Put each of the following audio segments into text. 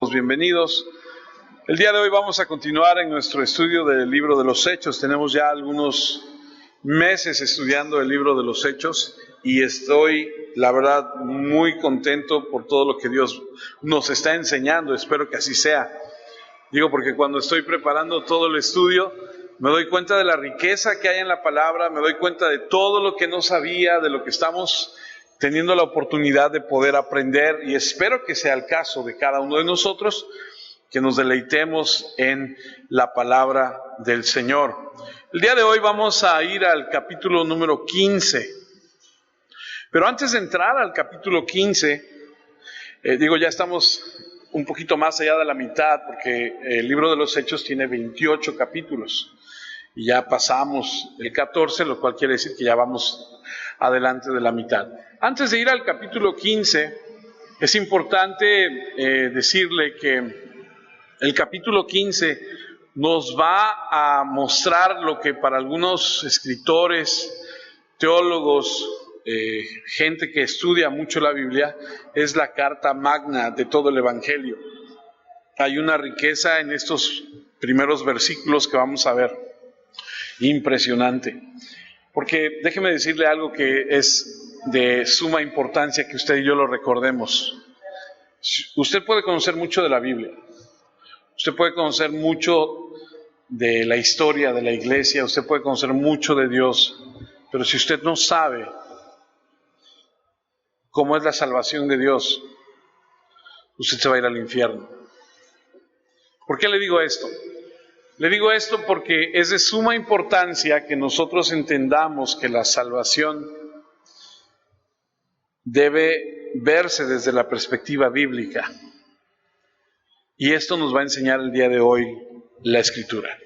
Bienvenidos. El día de hoy vamos a continuar en nuestro estudio del libro de los Hechos. Tenemos ya algunos meses estudiando el libro de los Hechos y estoy, la verdad, muy contento por todo lo que Dios nos está enseñando. Espero que así sea. Digo porque cuando estoy preparando todo el estudio, me doy cuenta de la riqueza que hay en la palabra, me doy cuenta de todo lo que no sabía, de lo que estamos teniendo la oportunidad de poder aprender, y espero que sea el caso de cada uno de nosotros, que nos deleitemos en la palabra del Señor. El día de hoy vamos a ir al capítulo número 15. Pero antes de entrar al capítulo 15, ya estamos un poquito más allá de la mitad, porque el libro de los Hechos tiene 28 capítulos, y ya pasamos el 14, lo cual quiere decir que ya vamos adelante de la mitad. Antes de ir al capítulo 15, es importante decirle que el capítulo 15 nos va a mostrar lo que para algunos escritores, teólogos, gente que estudia mucho la Biblia, es la carta magna de todo el Evangelio. Hay una riqueza en estos primeros versículos que vamos a ver, impresionante. Porque déjeme decirle algo que es de suma importancia que usted y yo lo recordemos. Usted puede conocer mucho de la Biblia, usted puede conocer mucho de la historia de la iglesia, usted puede conocer mucho de Dios, pero si usted no sabe cómo es la salvación de Dios, usted se va a ir al infierno. ¿Por qué le digo esto? Le digo esto porque es de suma importancia que nosotros entendamos que la salvación debe verse desde la perspectiva bíblica. Y esto nos va a enseñar el día de hoy la Escritura.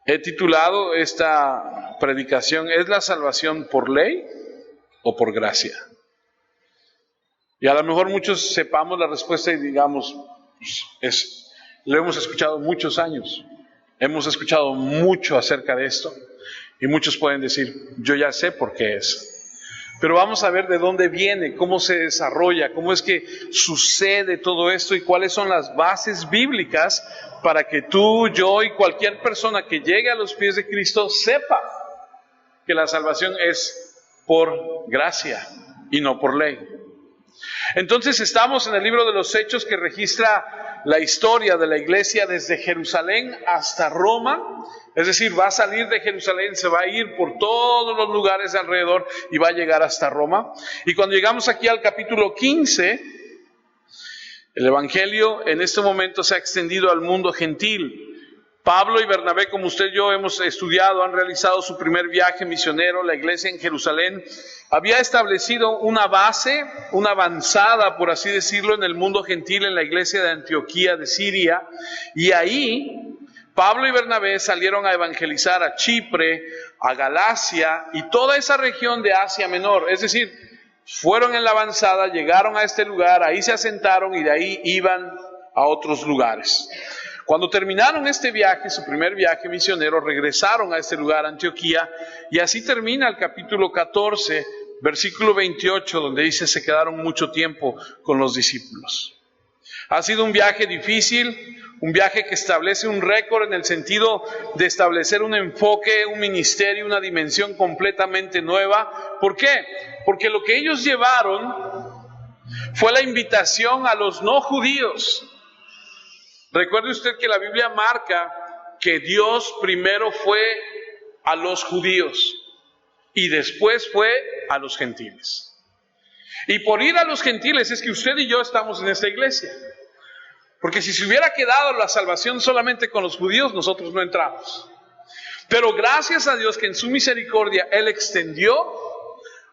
He titulado esta predicación: ¿es la salvación por ley o por gracia? Y a lo mejor muchos sepamos la respuesta y digamos, lo hemos escuchado muchos años, hemos escuchado mucho acerca de esto, y muchos pueden decir, yo ya sé por qué es. Pero vamos a ver de dónde viene, cómo se desarrolla, cómo es que sucede todo esto y cuáles son las bases bíblicas para que tú, yo y cualquier persona que llegue a los pies de Cristo sepa que la salvación es por gracia y no por ley. Entonces estamos en el libro de los Hechos, que registra la historia de la iglesia desde Jerusalén hasta Roma. Es decir, va a salir de Jerusalén, se va a ir por todos los lugares de alrededor y va a llegar hasta Roma. Y cuando llegamos aquí al capítulo 15, el Evangelio en este momento se ha extendido al mundo gentil. Pablo y Bernabé, como usted y yo hemos estudiado, han realizado su primer viaje misionero. La iglesia en Jerusalén había establecido una base, una avanzada, por así decirlo, en el mundo gentil, en la iglesia de Antioquía de Siria. Y ahí Pablo y Bernabé salieron a evangelizar a Chipre, a Galacia y toda esa región de Asia Menor. Es decir, fueron en la avanzada, llegaron a este lugar, ahí se asentaron y de ahí iban a otros lugares. Cuando terminaron este viaje, su primer viaje misionero, regresaron a este lugar, Antioquía, y así termina el capítulo 14, versículo 28, donde dice, se quedaron mucho tiempo con los discípulos. Ha sido un viaje difícil, un viaje que establece un récord en el sentido de establecer un enfoque, un ministerio, una dimensión completamente nueva. ¿Por qué? Porque lo que ellos llevaron fue la invitación a los no judíos. Recuerde usted que la Biblia marca que Dios primero fue a los judíos y después fue a los gentiles. Y por ir a los gentiles es que usted y yo estamos en esta iglesia. Porque si se hubiera quedado la salvación solamente con los judíos, nosotros no entramos. Pero gracias a Dios que en su misericordia Él extendió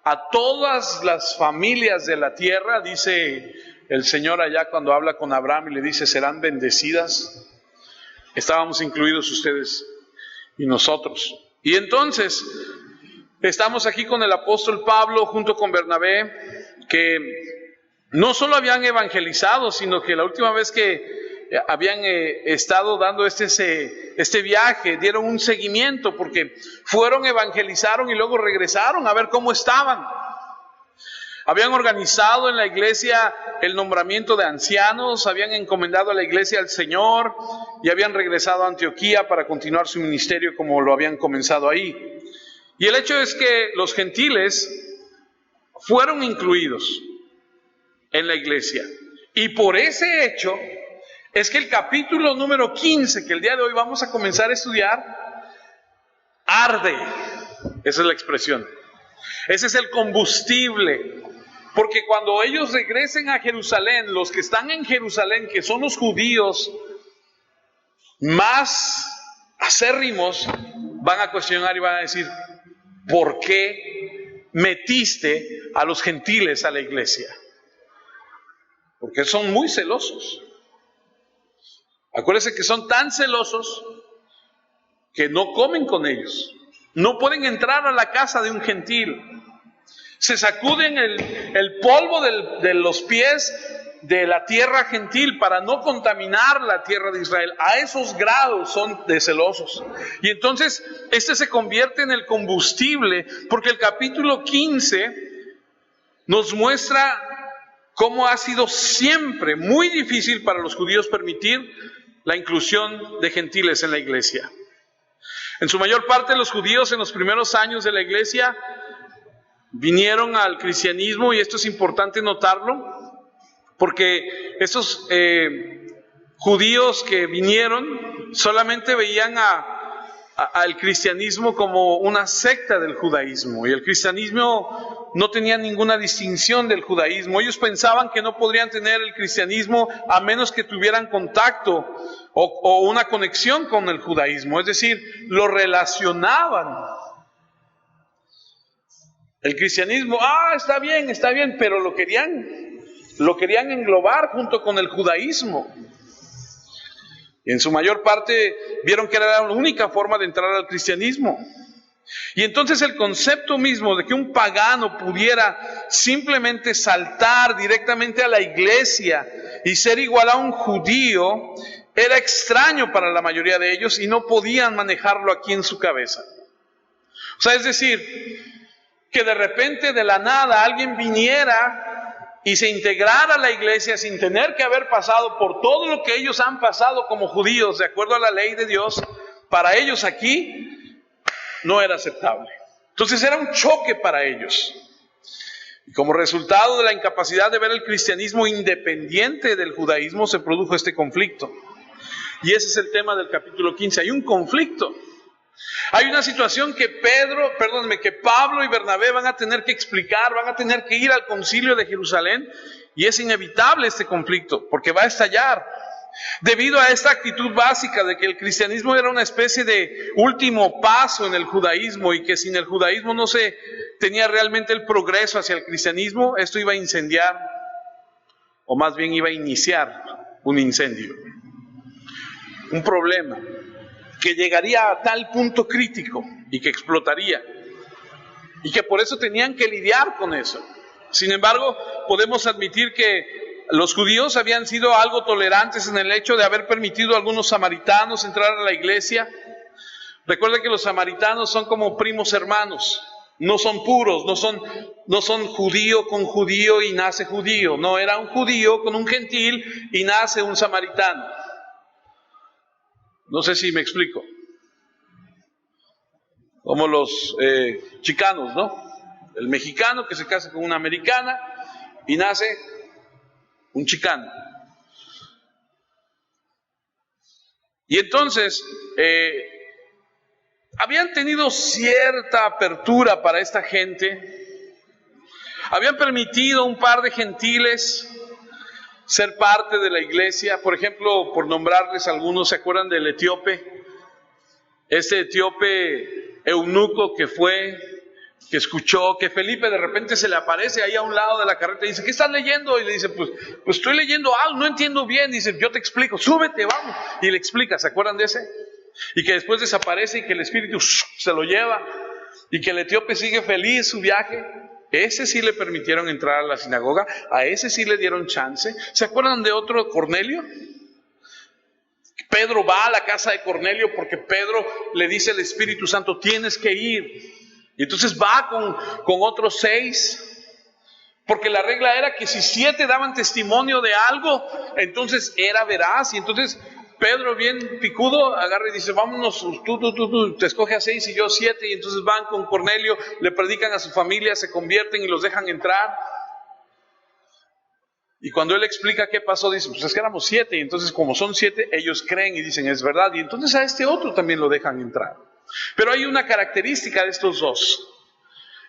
a todas las familias de la tierra. Dice el Señor allá cuando habla con Abraham y le dice, serán bendecidas. Estábamos incluidos ustedes y nosotros. Y entonces estamos aquí con el apóstol Pablo junto con Bernabé, que no solo habían evangelizado, sino que la última vez que habían estado dando este viaje, dieron un seguimiento, porque fueron, evangelizaron y luego regresaron a ver cómo estaban. Habían organizado en la iglesia el nombramiento de ancianos, habían encomendado a la iglesia al Señor y habían regresado a Antioquía para continuar su ministerio como lo habían comenzado ahí. Y el hecho es que los gentiles fueron incluidos en la iglesia. Y por ese hecho es que el capítulo número 15, que el día de hoy vamos a comenzar a estudiar, arde. Esa es la expresión. Ese es el combustible. Porque cuando ellos regresen a Jerusalén, los que están en Jerusalén, que son los judíos más acérrimos, van a cuestionar y van a decir: ¿por qué metiste a los gentiles a la iglesia? Porque son muy celosos. Acuérdense que son tan celosos que no comen con ellos. No pueden entrar a la casa de un gentil. Se sacuden el polvo de los pies de la tierra gentil para no contaminar la tierra de Israel. A esos grados son de celosos. Y entonces este se convierte en el combustible, porque el capítulo 15 nos muestra cómo ha sido siempre muy difícil para los judíos permitir la inclusión de gentiles en la iglesia. En su mayor parte, los judíos en los primeros años de la iglesia vinieron al cristianismo, y esto es importante notarlo, porque estos judíos que vinieron solamente veían al cristianismo como una secta del judaísmo, y el cristianismo no tenía ninguna distinción del judaísmo. Ellos pensaban que no podrían tener el cristianismo a menos que tuvieran contacto o una conexión con el judaísmo, es decir, lo relacionaban. El cristianismo, está bien, pero lo querían englobar junto con el judaísmo. Y en su mayor parte vieron que era la única forma de entrar al cristianismo. Y entonces el concepto mismo de que un pagano pudiera simplemente saltar directamente a la iglesia y ser igual a un judío era extraño para la mayoría de ellos, y no podían manejarlo aquí en su cabeza. O sea, es decir, que de repente de la nada alguien viniera y se integrara a la iglesia sin tener que haber pasado por todo lo que ellos han pasado como judíos de acuerdo a la ley de Dios. Para ellos aquí no era aceptable. Entonces era un choque para ellos. Y como resultado de la incapacidad de ver el cristianismo independiente del judaísmo, se produjo este conflicto. Y ese es el tema del capítulo 15. Hay un conflicto. Hay una situación que Pablo y Bernabé van a tener que explicar, van a tener que ir al concilio de Jerusalén, y es inevitable este conflicto, porque va a estallar. Debido a esta actitud básica de que el cristianismo era una especie de último paso en el judaísmo, y que sin el judaísmo no se tenía realmente el progreso hacia el cristianismo, esto iba a incendiar, o más bien iba a iniciar un incendio, un problema que llegaría a tal punto crítico y que explotaría, y que por eso tenían que lidiar con eso. Sin embargo, podemos admitir que los judíos habían sido algo tolerantes en el hecho de haber permitido a algunos samaritanos entrar a la iglesia. Recuerden que los samaritanos son como primos hermanos, no son puros, no son judío con judío y nace judío. No, era un judío con un gentil y nace un samaritano. No sé si me explico. Como los chicanos, ¿no? El mexicano que se casa con una americana y nace un chicano. Y entonces, habían tenido cierta apertura para esta gente. Habían permitido a un par de gentiles ser parte de la iglesia. Por ejemplo, por nombrarles algunos, ¿se acuerdan del etíope? Ese etíope eunuco que escuchó que Felipe de repente se le aparece ahí a un lado de la carreta y dice: ¿qué estás leyendo? Y le dice: pues estoy leyendo algo, no entiendo bien. Dice: yo te explico, súbete, vamos. Y le explica, ¿se acuerdan de ese? Y que después desaparece y que el espíritu se lo lleva, y que el etíope sigue feliz su viaje. Ese sí le permitieron entrar a la sinagoga, a ese sí le dieron chance. ¿Se acuerdan de otro, Cornelio? Pedro va a la casa de Cornelio porque Pedro le dice al Espíritu Santo: tienes que ir. Y entonces va con otros 6. Porque la regla era que si 7 daban testimonio de algo, entonces era veraz. Y entonces Pedro, bien picudo, agarra y dice, vámonos, tú, te escoge a 6 y yo 7. Y entonces van con Cornelio, le predican a su familia, se convierten y los dejan entrar. Y cuando él explica qué pasó, dice, pues es que éramos 7. Y entonces como son 7, ellos creen y dicen, es verdad. Y entonces a este otro también lo dejan entrar. Pero hay una característica de estos dos.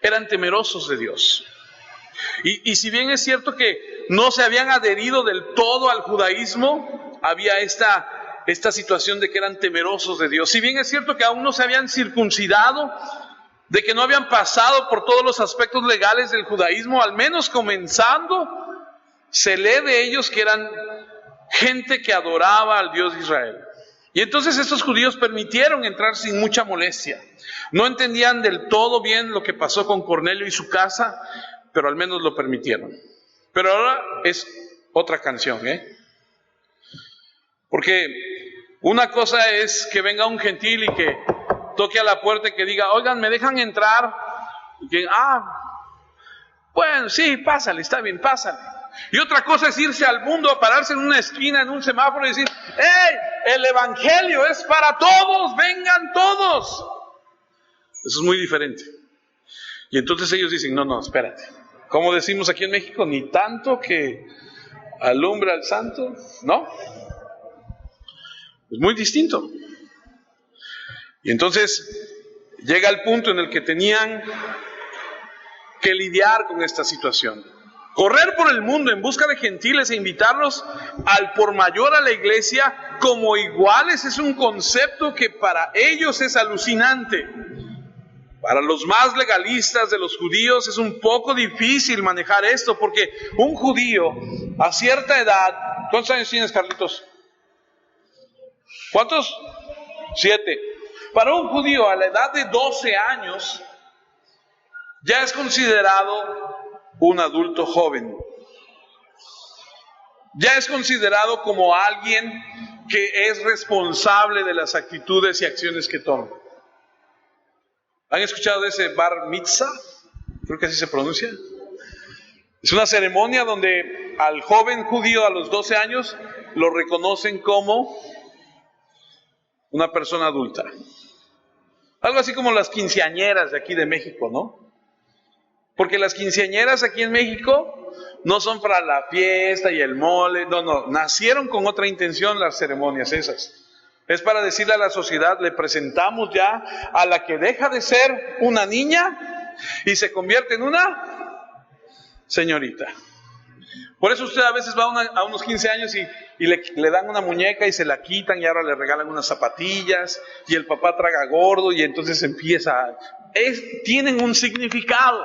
Eran temerosos de Dios. Y si bien es cierto que no se habían adherido del todo al judaísmo, había esta situación de que eran temerosos de Dios. Si bien es cierto que aún no se habían circuncidado, de que no habían pasado por todos los aspectos legales del judaísmo, al menos comenzando, se lee de ellos que eran gente que adoraba al Dios de Israel. Y entonces estos judíos permitieron entrar sin mucha molestia. No entendían del todo bien lo que pasó con Cornelio y su casa, pero al menos lo permitieron. Pero ahora es otra canción, Porque una cosa es que venga un gentil y que toque a la puerta y que diga, oigan, ¿me dejan entrar? Y que, bueno, sí, pásale, está bien, pásale. Y otra cosa es irse al mundo, a pararse en una esquina, en un semáforo y decir, ¡hey! El evangelio es para todos, vengan todos. Eso es muy diferente. Y entonces ellos dicen, no, espérate. Como decimos aquí en México, ni tanto que alumbra al santo, ¿no? Es muy distinto. Y entonces llega el punto en el que tenían que lidiar con esta situación. Correr por el mundo en busca de gentiles e invitarlos al por mayor a la iglesia como iguales es un concepto que para ellos es alucinante. Para los más legalistas de los judíos es un poco difícil manejar esto, porque un judío a cierta edad, ¿cuántos años tienes, Carlitos? ¿Cuántos? 7. Para un judío a la edad de 12 años, ya es considerado un adulto joven. Ya es considerado como alguien que es responsable de las actitudes y acciones que toma. ¿Han escuchado de ese bar mitzvah? Creo que así se pronuncia. Es una ceremonia donde al joven judío a los 12 años lo reconocen como una persona adulta. Algo así como las quinceañeras de aquí de México, ¿no? Porque las quinceañeras aquí en México no son para la fiesta y el mole, no, nacieron con otra intención las ceremonias esas. Es para decirle a la sociedad, le presentamos ya a la que deja de ser una niña y se convierte en una señorita. Por eso usted a veces va a unos 15 años y le dan una muñeca y se la quitan y ahora le regalan unas zapatillas y el papá traga gordo y entonces empieza... tienen un significado.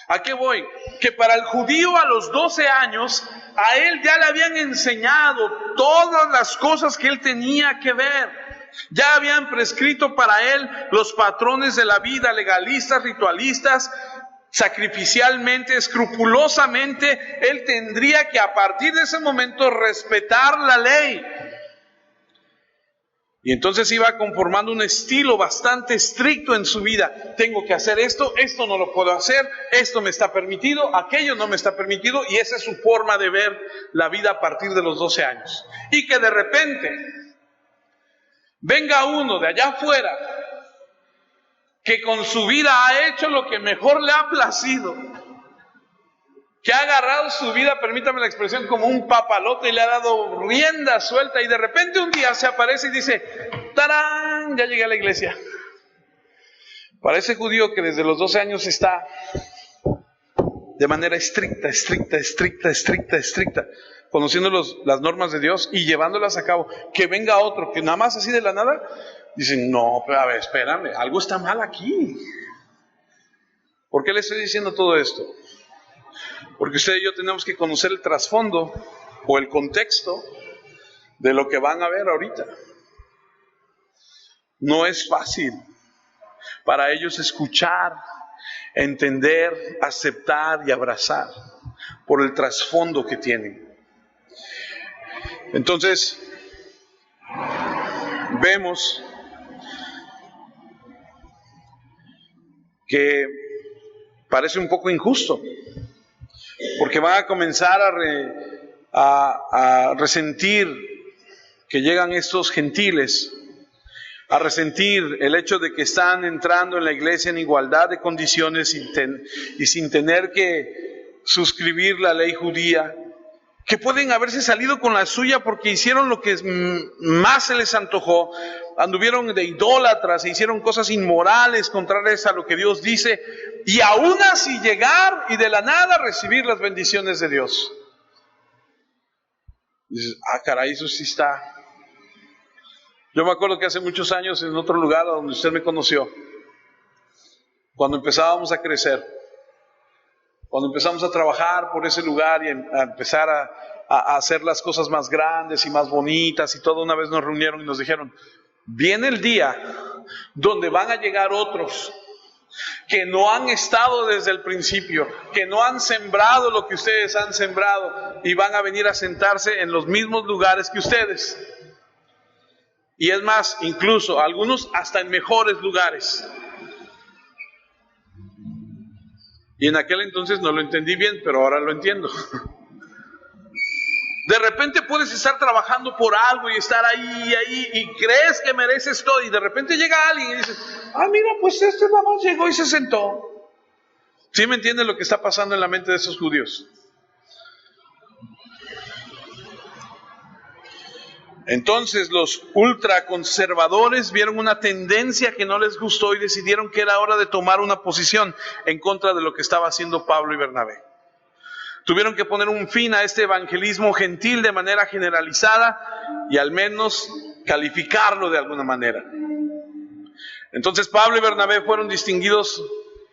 ¿A qué voy? Que para el judío a los 12 años, a él ya le habían enseñado todas las cosas que él tenía que ver. Ya habían prescrito para él los patrones de la vida, legalistas, ritualistas, sacrificialmente, escrupulosamente. Él tendría que a partir de ese momento respetar la ley. Y entonces iba conformando un estilo bastante estricto en su vida. Tengo que hacer esto no lo puedo hacer, esto me está permitido, aquello no me está permitido, y esa es su forma de ver la vida a partir de los 12 años. Y que de repente venga uno de allá afuera que con su vida ha hecho lo que mejor le ha placido, que ha agarrado su vida, permítame la expresión, como un papalote y le ha dado rienda suelta y de repente un día se aparece y dice, ¡tarán! Ya llegué a la iglesia. Para ese judío que desde los 12 años está de manera estricta, conociendo las normas de Dios y llevándolas a cabo, que venga otro que nada más así de la nada, dicen, no, pero a ver, espérame, algo está mal aquí. ¿Por qué le estoy diciendo todo esto? Porque usted y yo tenemos que conocer el trasfondo o el contexto de lo que van a ver ahorita. No es fácil para ellos escuchar, entender, aceptar y abrazar por el trasfondo que tienen. Entonces, vemos que parece un poco injusto, porque van a comenzar a resentir que llegan estos gentiles, a resentir el hecho de que están entrando en la iglesia en igualdad de condiciones y sin tener que suscribir la ley judía, que pueden haberse salido con la suya porque hicieron lo que más se les antojó, anduvieron de idólatras e hicieron cosas inmorales contrarias a lo que Dios dice, y aún así llegar y de la nada recibir las bendiciones de Dios. Dices, caray, eso sí está. Yo me acuerdo que hace muchos años en otro lugar donde usted me conoció, cuando empezábamos a crecer, cuando empezamos a trabajar por ese lugar y a empezar a hacer las cosas más grandes y más bonitas y todo, una vez nos reunieron y nos dijeron, viene el día donde van a llegar otros que no han estado desde el principio, que no han sembrado lo que ustedes han sembrado y van a venir a sentarse en los mismos lugares que ustedes. Y es más, incluso algunos hasta en mejores lugares. Y en aquel entonces no lo entendí bien, pero ahora lo entiendo. De repente puedes estar trabajando por algo y estar ahí, y crees que mereces todo, y de repente llega alguien y dices, mira, pues este nada más llegó y se sentó. ¿Sí me entienden lo que está pasando en la mente de esos judíos? Entonces los ultraconservadores vieron una tendencia que no les gustó y decidieron que era hora de tomar una posición en contra de lo que estaba haciendo Pablo y Bernabé. Tuvieron que poner un fin a este evangelismo gentil de manera generalizada y al menos calificarlo de alguna manera. Entonces Pablo y Bernabé fueron distinguidos,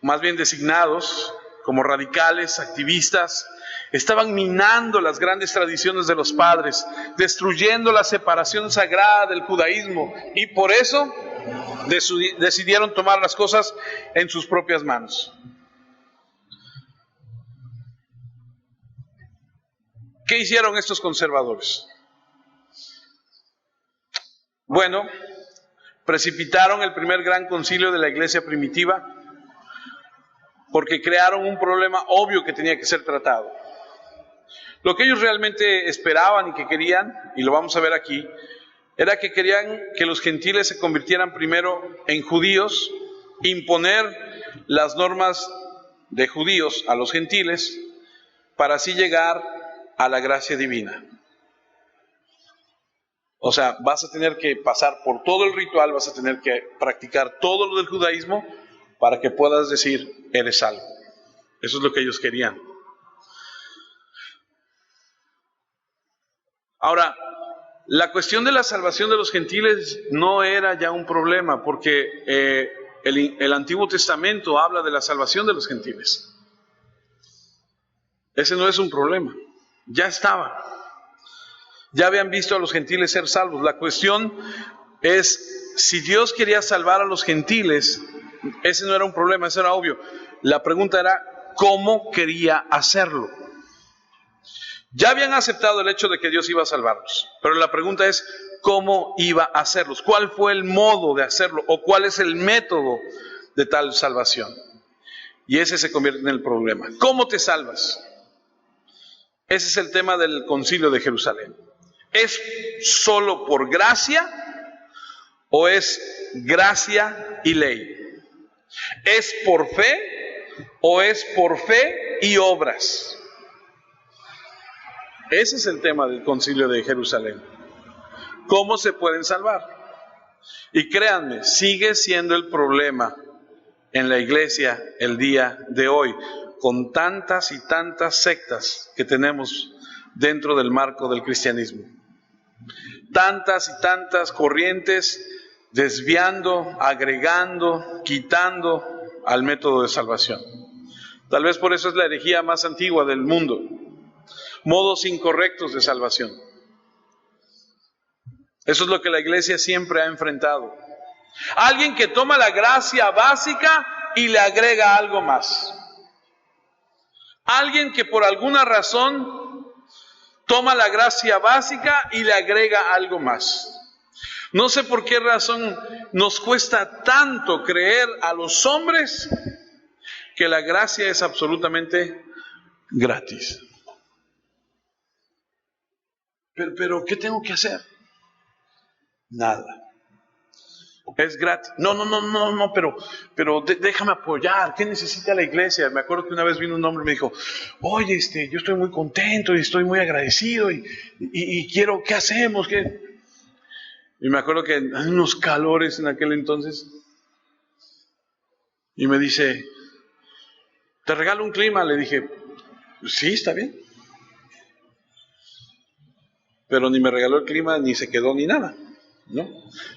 más bien designados, como radicales, activistas. Estaban minando las grandes tradiciones de los padres, destruyendo la separación sagrada del judaísmo, y por eso decidieron tomar las cosas en sus propias manos. ¿Qué hicieron estos conservadores? Bueno, precipitaron el primer gran concilio de la iglesia primitiva porque crearon un problema obvio que tenía que ser tratado. Lo que ellos realmente esperaban y que querían, y lo vamos a ver aquí, era que querían que los gentiles se convirtieran primero en judíos, imponer las normas de judíos a los gentiles, para así llegar a la gracia divina. O sea, vas a tener que pasar por todo el ritual, vas a tener que practicar todo lo del judaísmo para que puedas decir, eres salvo. Eso es lo que ellos querían. Ahora, la cuestión de la salvación de los gentiles no era ya un problema, porque el Antiguo Testamento habla de la salvación de los gentiles. Ese no es un problema, ya estaba. Ya habían visto a los gentiles ser salvos. La cuestión es, si Dios quería salvar a los gentiles, ese no era un problema, eso era obvio. La pregunta era, ¿cómo quería hacerlo? Ya habían aceptado el hecho de que Dios iba a salvarlos, pero la pregunta es, ¿cómo iba a hacerlos? ¿Cuál fue el modo de hacerlo? ¿O cuál es el método de tal salvación? Y ese se convierte en el problema. ¿Cómo te salvas? Ese es el tema del Concilio de Jerusalén. ¿Es solo por gracia o es gracia y ley? ¿Es por fe o es por fe y obras? Ese es el tema del Concilio de Jerusalén. ¿Cómo se pueden salvar? Y créanme, sigue siendo el problema en la iglesia el día de hoy, con tantas y tantas sectas que tenemos dentro del marco del cristianismo. Tantas y tantas corrientes desviando, agregando, quitando al método de salvación. Tal vez por eso es la herejía más antigua del mundo. Modos incorrectos de salvación. Eso es lo que la iglesia siempre ha enfrentado. Alguien que toma la gracia básica y le agrega algo más. Alguien que por alguna razón toma la gracia básica y le agrega algo más. No sé por qué razón nos cuesta tanto creer a los hombres que la gracia es absolutamente gratis. Pero ¿qué tengo que hacer? Nada. Es gratis. No, pero déjame apoyar. ¿Qué necesita la iglesia? Me acuerdo que una vez vino un hombre y me dijo, oye, yo estoy muy contento y estoy muy agradecido y quiero, ¿qué hacemos? Y me acuerdo que hay unos calores en aquel entonces. Y me dice, ¿te regalo un clima? Le dije, sí, está bien. Pero ni me regaló el clima, ni se quedó, ni nada, ¿no?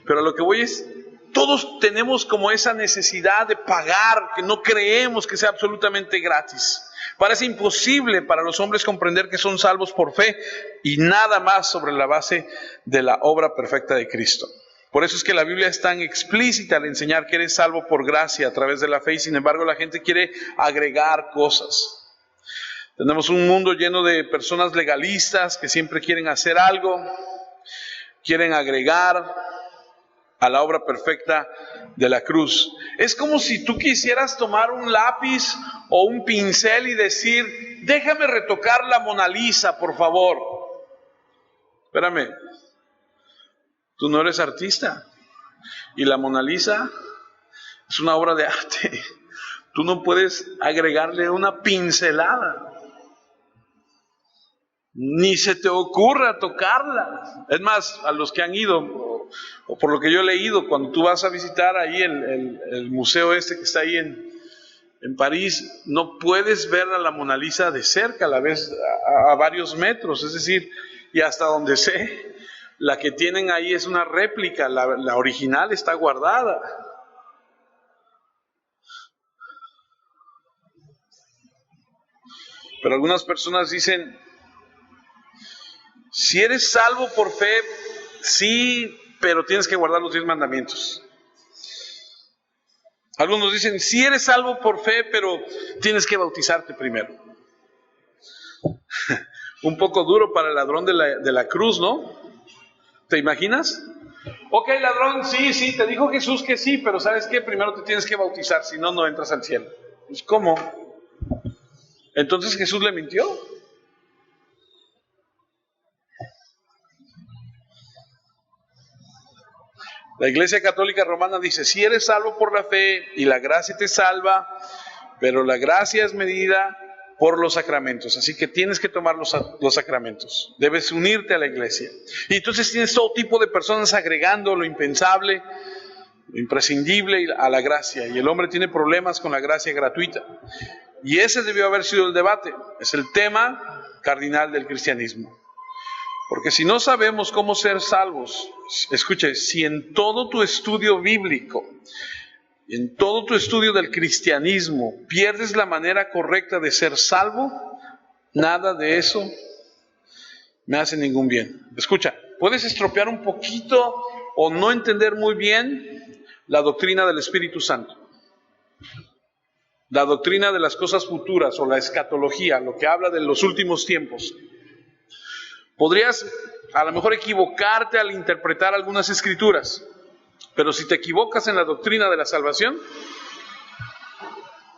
Pero a lo que voy es, todos tenemos como esa necesidad de pagar, que no creemos que sea absolutamente gratis. Parece imposible para los hombres comprender que son salvos por fe y nada más sobre la base de la obra perfecta de Cristo. Por eso es que la Biblia es tan explícita al enseñar que eres salvo por gracia a través de la fe, y sin embargo la gente quiere agregar cosas. Tenemos un mundo lleno de personas legalistas que siempre quieren hacer algo, quieren agregar a la obra perfecta de la cruz. Es como si tú quisieras tomar un lápiz o un pincel y decir, déjame retocar la Mona Lisa, por favor. Espérame, tú no eres artista y la Mona Lisa es una obra de arte. Tú no puedes agregarle una pincelada. Ni se te ocurra tocarla. Es más, a los que han ido, o por lo que yo he leído, cuando tú vas a visitar ahí el museo que está ahí en París, no puedes ver a la Mona Lisa de cerca, la ves a varios metros. Es decir, y hasta donde sé, la que tienen ahí es una réplica, la original está guardada. Pero algunas personas dicen, si eres salvo por fe, sí, pero tienes que guardar los 10 mandamientos. Algunos dicen, si eres salvo por fe, pero tienes que bautizarte primero. Un poco duro para el ladrón de la cruz, ¿no? ¿Te imaginas? Ok, ladrón, sí, te dijo Jesús que sí, pero ¿sabes qué? Primero te tienes que bautizar, si no, no entras al cielo. Pues, ¿cómo? ¿Entonces Jesús le mintió? La Iglesia Católica Romana dice, si eres salvo por la fe y la gracia te salva, pero la gracia es medida por los sacramentos, así que tienes que tomar los sacramentos, debes unirte a la iglesia. Y entonces tienes todo tipo de personas agregando lo impensable, lo imprescindible a la gracia, y el hombre tiene problemas con la gracia gratuita. Y ese debió haber sido el debate, es el tema cardinal del cristianismo. Porque si no sabemos cómo ser salvos, escuche, si en todo tu estudio bíblico, en todo tu estudio del cristianismo, pierdes la manera correcta de ser salvo, nada de eso me hace ningún bien. Escucha, puedes estropear un poquito o no entender muy bien la doctrina del Espíritu Santo, la doctrina de las cosas futuras o la escatología, lo que habla de los últimos tiempos. Podrías a lo mejor equivocarte al interpretar algunas escrituras, pero si te equivocas en la doctrina de la salvación,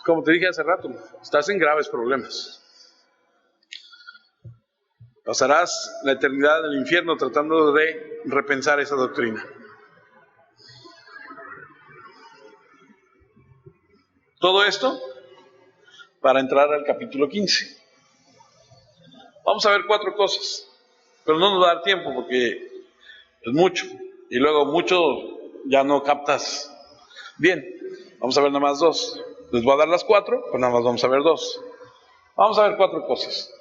como te dije hace rato, estás en graves problemas. Pasarás la eternidad en el infierno tratando de repensar esa doctrina. Todo esto para entrar al capítulo 15. Vamos a ver 4 cosas. Pero no nos va a dar tiempo porque es mucho. Y luego mucho ya no captas bien. Vamos a ver nada más 2. Les voy a dar las 4, pero nada más vamos a ver 2. Vamos a ver 4 cosas.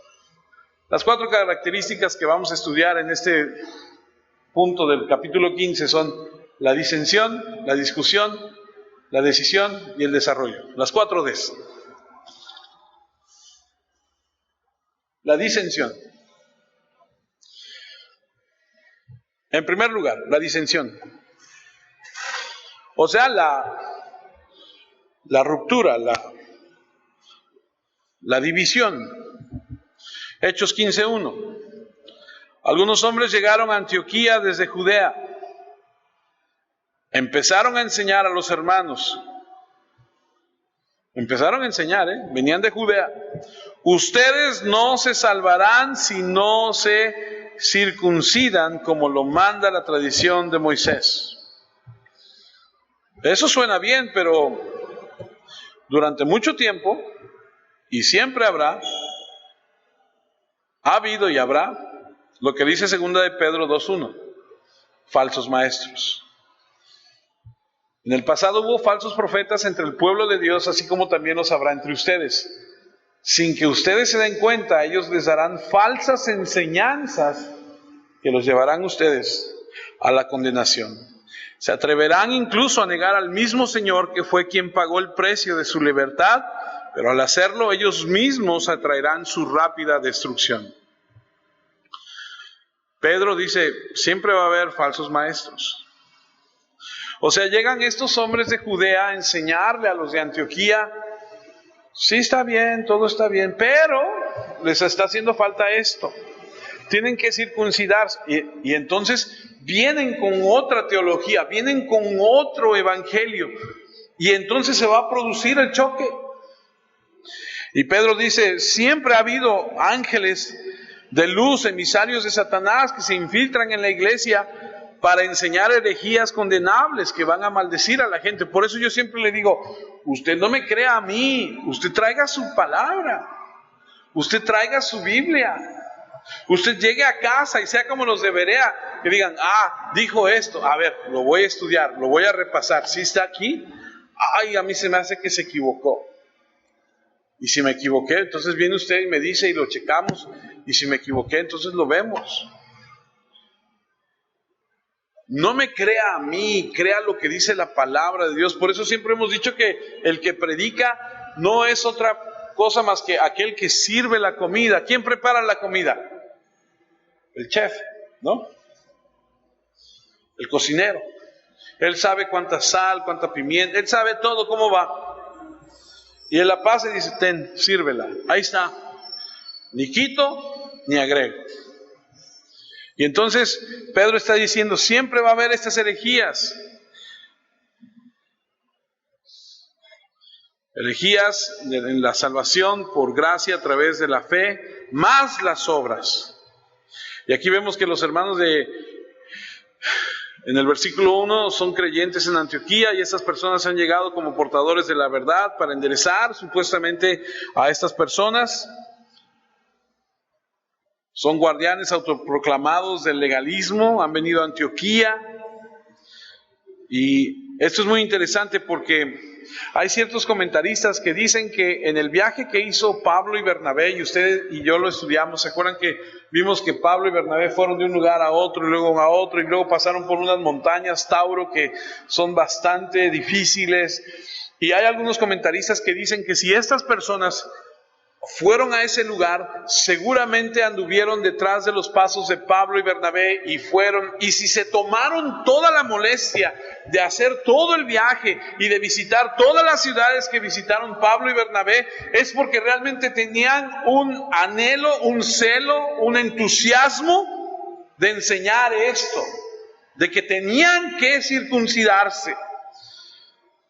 Las 4 características que vamos a estudiar en este punto del capítulo 15 son la disensión, la discusión, la decisión y el desarrollo. Las 4 Ds. La disensión. En primer lugar, la disensión. O sea, la ruptura, la división. Hechos 15:1. Algunos hombres llegaron a Antioquía desde Judea. Empezaron a enseñar a los hermanos. Empezaron a enseñar, venían de Judea. Ustedes no se salvarán si no se circuncidan como lo manda la tradición de Moisés. Eso suena bien, pero durante mucho tiempo, y siempre ha habido y habrá, lo que dice 2 de Pedro 2:1, falsos maestros. En el pasado hubo falsos profetas entre el pueblo de Dios, así como también los habrá entre ustedes. Sin que ustedes se den cuenta, ellos les darán falsas enseñanzas que los llevarán ustedes a la condenación. Se atreverán incluso a negar al mismo Señor que fue quien pagó el precio de su libertad, pero al hacerlo ellos mismos atraerán su rápida destrucción. Pedro dice, siempre va a haber falsos maestros. O sea, llegan estos hombres de Judea a enseñarle a los de Antioquía, sí está bien, todo está bien, pero les está haciendo falta esto. Tienen que circuncidarse. Y entonces vienen con otra teología, vienen con otro evangelio. Y entonces se va a producir el choque. Y Pedro dice, siempre ha habido ángeles de luz, emisarios de Satanás, que se infiltran en la iglesia para enseñar herejías condenables que van a maldecir a la gente. Por eso yo siempre le digo, usted no me crea a mí, usted traiga su palabra, usted traiga su Biblia, usted llegue a casa y sea como los de Berea, que digan, dijo esto, a ver, lo voy a estudiar, lo voy a repasar, ¿sí está aquí? Ay, a mí se me hace que se equivocó. Y si me equivoqué, entonces viene usted y me dice y lo checamos, y si me equivoqué, entonces lo vemos. No me crea a mí, crea lo que dice la palabra de Dios. Por eso siempre hemos dicho que el que predica no es otra cosa más que aquel que sirve la comida. ¿Quién prepara la comida? El chef, ¿no? El cocinero. Él sabe cuánta sal, cuánta pimienta, él sabe todo cómo va. Y él la pasa y dice, ten, sírvela. Ahí está. Ni quito, ni agrego. Y entonces Pedro está diciendo, siempre va a haber estas herejías. Herejías en la salvación por gracia a través de la fe, más las obras. Y aquí vemos que los hermanos en el versículo 1 son creyentes en Antioquía y estas personas han llegado como portadores de la verdad para enderezar supuestamente a estas personas. Son guardianes autoproclamados del legalismo, han venido a Antioquía. Y esto es muy interesante porque hay ciertos comentaristas que dicen que en el viaje que hizo Pablo y Bernabé, y usted y yo lo estudiamos, ¿se acuerdan que vimos que Pablo y Bernabé fueron de un lugar a otro y luego pasaron por unas montañas Tauro que son bastante difíciles? Y hay algunos comentaristas que dicen que si estas personas fueron a ese lugar, seguramente anduvieron detrás de los pasos de Pablo y Bernabé y si se tomaron toda la molestia de hacer todo el viaje y de visitar todas las ciudades que visitaron Pablo y Bernabé, es porque realmente tenían un anhelo, un celo, un entusiasmo de enseñar esto, de que tenían que circuncidarse.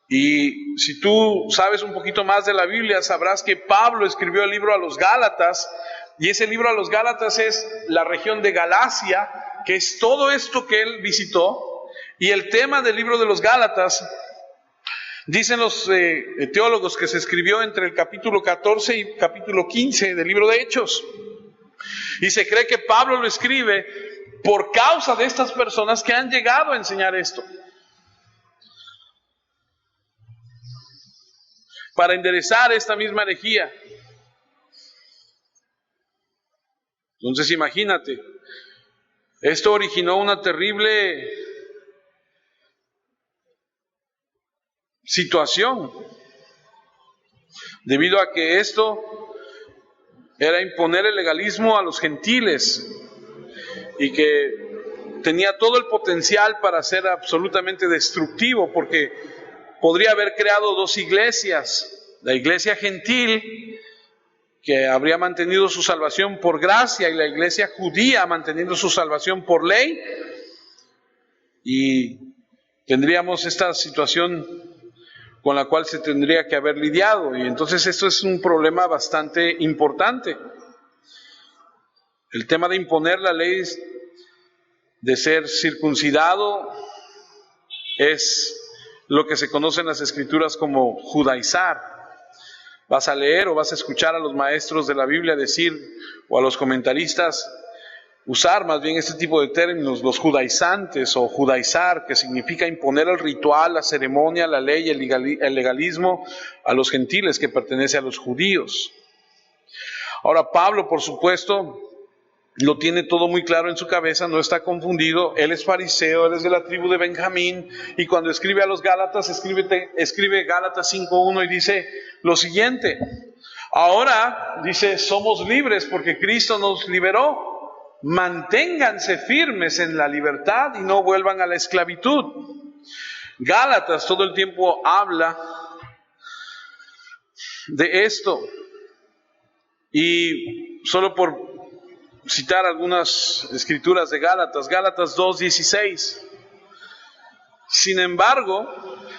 Y si tú sabes un poquito más de la Biblia, sabrás que Pablo escribió el libro a los Gálatas, y ese libro a los Gálatas es la región de Galacia, que es todo esto que él visitó. Y el tema del libro de los Gálatas, dicen los teólogos que se escribió entre el capítulo 14 y capítulo 15 del libro de Hechos. Y se cree que Pablo lo escribe por causa de estas personas que han llegado a enseñar esto, para enderezar esta misma herejía. Entonces imagínate, esto originó una terrible situación, debido a que esto era imponer el legalismo a los gentiles y que tenía todo el potencial para ser absolutamente destructivo, porque podría haber creado dos iglesias, la iglesia gentil, que habría mantenido su salvación por gracia, y la iglesia judía manteniendo su salvación por ley, y tendríamos esta situación con la cual se tendría que haber lidiado. Y entonces esto es un problema bastante importante. El tema de imponer la ley de ser circuncidado es lo que se conoce en las Escrituras como judaizar. Vas a leer o vas a escuchar a los maestros de la Biblia decir, o a los comentaristas usar más bien este tipo de términos, los judaizantes o judaizar, que significa imponer el ritual, la ceremonia, la ley, el legalismo a los gentiles que pertenece a los judíos. Ahora Pablo, por supuesto, lo tiene todo muy claro en su cabeza, no está confundido. Él es fariseo, él es de la tribu de Benjamín, y cuando escribe a los Gálatas, escribe Gálatas 5:1 y dice lo siguiente: ahora, dice, somos libres porque Cristo nos liberó. Manténganse firmes en la libertad y no vuelvan a la esclavitud. Gálatas todo el tiempo habla de esto. Y solo por citar algunas escrituras de Gálatas, Gálatas 2:16. Sin embargo,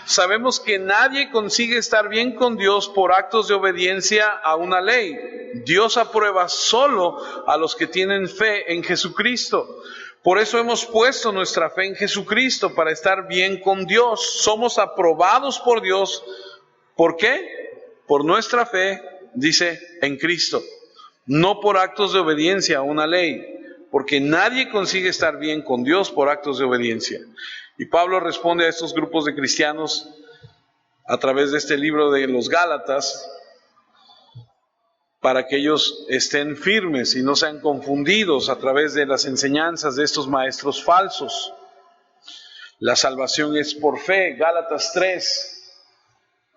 sabemos que nadie consigue estar bien con Dios por actos de obediencia a una ley. Dios aprueba solo a los que tienen fe en Jesucristo. Por eso hemos puesto nuestra fe en Jesucristo, para estar bien con Dios. Somos aprobados por Dios. ¿Por qué? Por nuestra fe, dice, en Cristo. No por actos de obediencia a una ley, porque nadie consigue estar bien con Dios por actos de obediencia. Y Pablo responde a estos grupos de cristianos a través de este libro de los Gálatas, para que ellos estén firmes y no sean confundidos a través de las enseñanzas de estos maestros falsos. La salvación es por fe, Gálatas 3,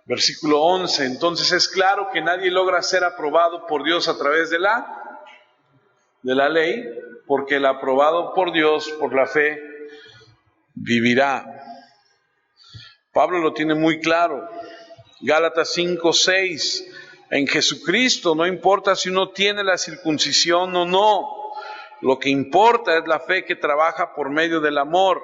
versículo 11. Entonces es claro que nadie logra ser aprobado por Dios a través de la ley, porque el aprobado por Dios por la fe vivirá. Pablo lo tiene muy claro. Gálatas 5:6. En Jesucristo no importa si uno tiene la circuncisión o no. Lo que importa es la fe que trabaja por medio del amor.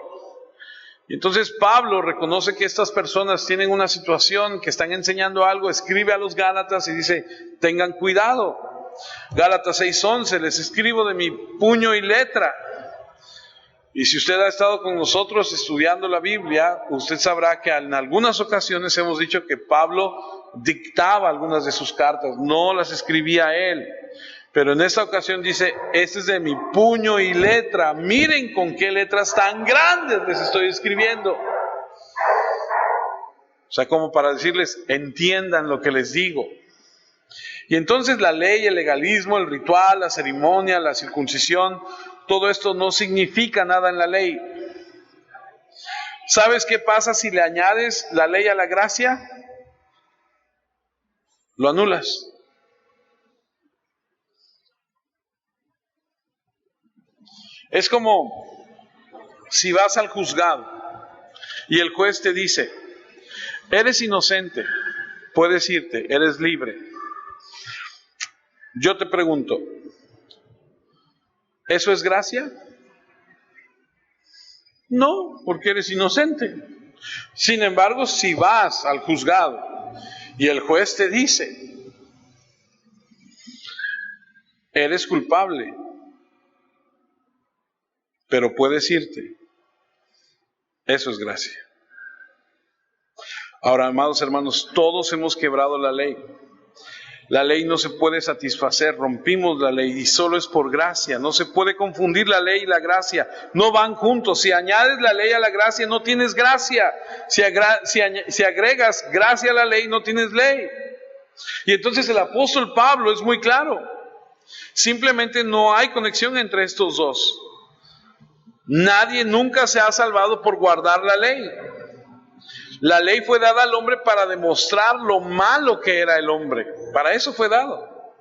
Y entonces Pablo reconoce que estas personas tienen una situación, que están enseñando algo, escribe a los Gálatas y dice, tengan cuidado. Gálatas 6:11, les escribo de mi puño y letra. Y si usted ha estado con nosotros estudiando la Biblia, usted sabrá que en algunas ocasiones hemos dicho que Pablo dictaba algunas de sus cartas, no las escribía él. Pero en esta ocasión dice, este es de mi puño y letra, miren con qué letras tan grandes les estoy escribiendo. O sea, como para decirles, entiendan lo que les digo. Y entonces la ley, el legalismo, el ritual, la ceremonia, la circuncisión, todo esto no significa nada en la ley. ¿Sabes qué pasa si le añades la ley a la gracia? Lo anulas. Es como si vas al juzgado y el juez te dice, eres inocente, puedes irte, eres libre. Yo te pregunto, ¿eso es gracia? No, porque eres inocente. Sin embargo, si vas al juzgado y el juez te dice, eres culpable, pero puedes irte, eso es gracia. Ahora, amados hermanos, todos hemos quebrado la ley. La ley no se puede satisfacer, rompimos la ley y solo es por gracia. No se puede confundir la ley y la gracia, no van juntos. Si añades la ley a la gracia, no tienes gracia. Si agregas gracia a la ley, no tienes ley. Y entonces el apóstol Pablo es muy claro. Simplemente no hay conexión entre estos dos. Nadie nunca se ha salvado por guardar la ley. La ley fue dada al hombre para demostrar lo malo que era el hombre. Para eso fue dado.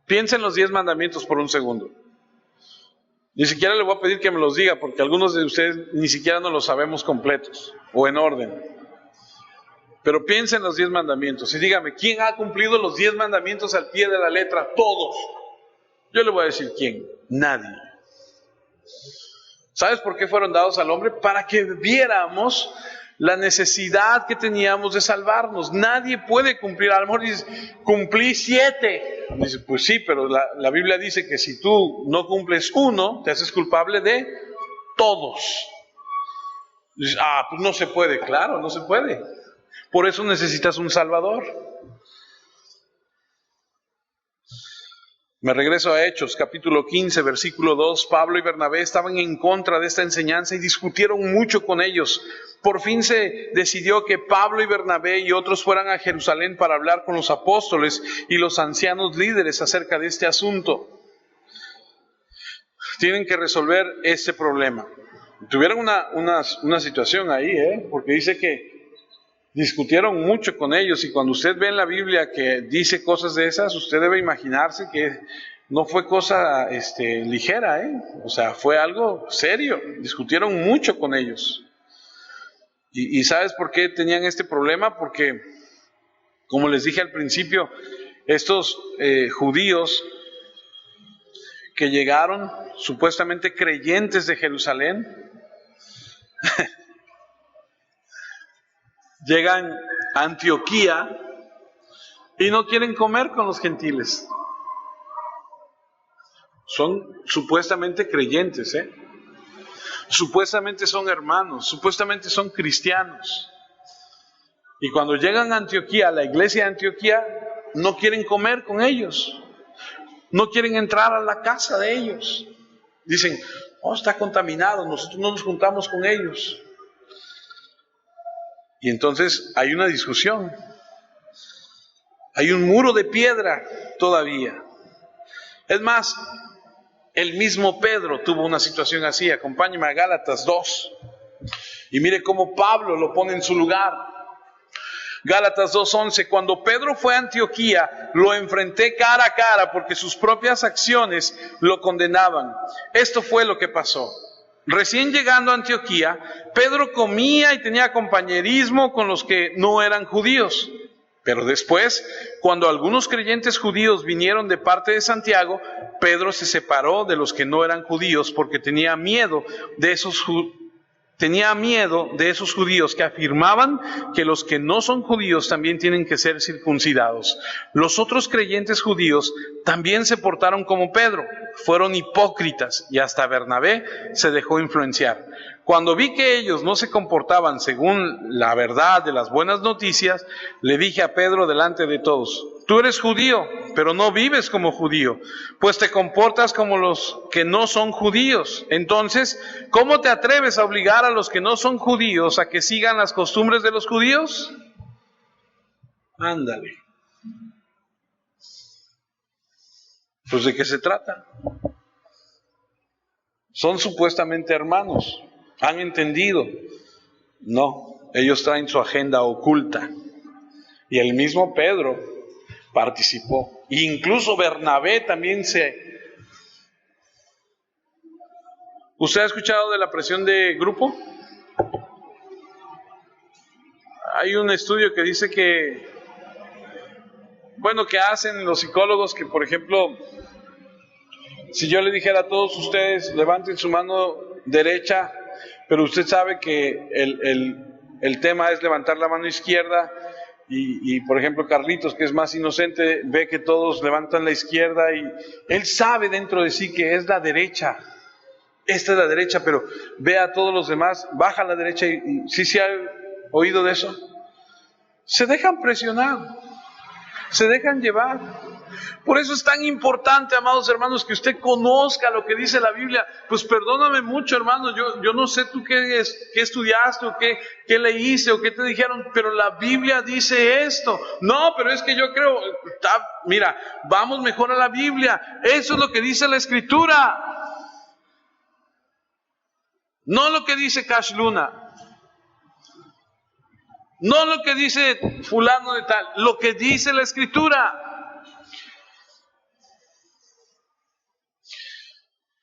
Piensa en los 10 mandamientos por un segundo. Ni siquiera le voy a pedir que me los diga, porque algunos de ustedes ni siquiera no los sabemos completos o en orden. Pero piensa en los 10 mandamientos y dígame, ¿quién ha cumplido los 10 mandamientos al pie de la letra? Todos. Yo le voy a decir quién. Nadie. ¿Sabes por qué fueron dados al hombre? Para que viéramos la necesidad que teníamos de salvarnos. Nadie puede cumplir. A lo mejor dices, cumplí 7. Dice, pues sí, pero la Biblia dice que si tú no cumples 1, te haces culpable de todos. Dices, pues no se puede. Claro, no se puede. Por eso necesitas un Salvador. Me regreso a Hechos, capítulo 15, versículo 2. Pablo y Bernabé estaban en contra de esta enseñanza y discutieron mucho con ellos. Por fin se decidió que Pablo y Bernabé y otros fueran a Jerusalén para hablar con los apóstoles y los ancianos líderes acerca de este asunto. Tienen que resolver este problema. Tuvieron una situación ahí, porque dice que discutieron mucho con ellos, y cuando usted ve en la Biblia que dice cosas de esas, usted debe imaginarse que no fue cosa ligera, o sea, fue algo serio. Discutieron mucho con ellos. ¿Y sabes por qué tenían este problema? Porque, como les dije al principio, estos judíos que llegaron, supuestamente creyentes de Jerusalén, llegan a Antioquía y no quieren comer con los gentiles. Son supuestamente creyentes, supuestamente son hermanos, supuestamente son cristianos. Y cuando llegan a Antioquía, a la iglesia de Antioquía, no quieren comer con ellos. No quieren entrar a la casa de ellos. Dicen, está contaminado, nosotros no nos juntamos con ellos. Y entonces hay una discusión. Hay un muro de piedra todavía. Es más, el mismo Pedro tuvo una situación así. Acompáñeme a Gálatas 2. Y mire cómo Pablo lo pone en su lugar. Gálatas 2:11. Cuando Pedro fue a Antioquía, lo enfrenté cara a cara porque sus propias acciones lo condenaban. Esto fue lo que pasó. Recién llegando a Antioquía, Pedro comía y tenía compañerismo con los que no eran judíos. Pero después, cuando algunos creyentes judíos vinieron de parte de Santiago, Pedro se separó de los que no eran judíos porque tenía miedo de esos judíos que afirmaban que los que no son judíos también tienen que ser circuncidados. Los otros creyentes judíos también se portaron como Pedro, fueron hipócritas, y hasta Bernabé se dejó influenciar. Cuando vi que ellos no se comportaban según la verdad de las buenas noticias, le dije a Pedro delante de todos, tú eres judío, pero no vives como judío, pues te comportas como los que no son judíos. Entonces, ¿cómo te atreves a obligar a los que no son judíos a que sigan las costumbres de los judíos? Ándale. Pues ¿de qué se trata? Son supuestamente hermanos. ¿Han entendido? No, ellos traen su agenda oculta. Y el mismo Pedro participó. Incluso Bernabé también ¿Usted ha escuchado de la presión de grupo? Hay un estudio que dice que hacen los psicólogos, que por ejemplo, si yo le dijera a todos ustedes, levanten su mano derecha, pero usted sabe que el tema es levantar la mano izquierda, y por ejemplo Carlitos, que es más inocente, ve que todos levantan la izquierda y él sabe dentro de sí que es la derecha. Esta es la derecha, pero ve a todos los demás, baja a la derecha, y ¿sí se ha oído de eso? Se dejan presionar, se dejan llevar. Por eso es tan importante, amados hermanos, que usted conozca lo que dice la Biblia. Pues perdóname mucho, hermano, yo no sé tú qué estudiaste o qué leíste o qué te dijeron, pero la Biblia dice esto. No, pero es que yo creo, mira, vamos mejor a la Biblia. Eso es lo que dice la Escritura. No lo que dice Cash Luna. No lo que dice fulano de tal, lo que dice la Escritura.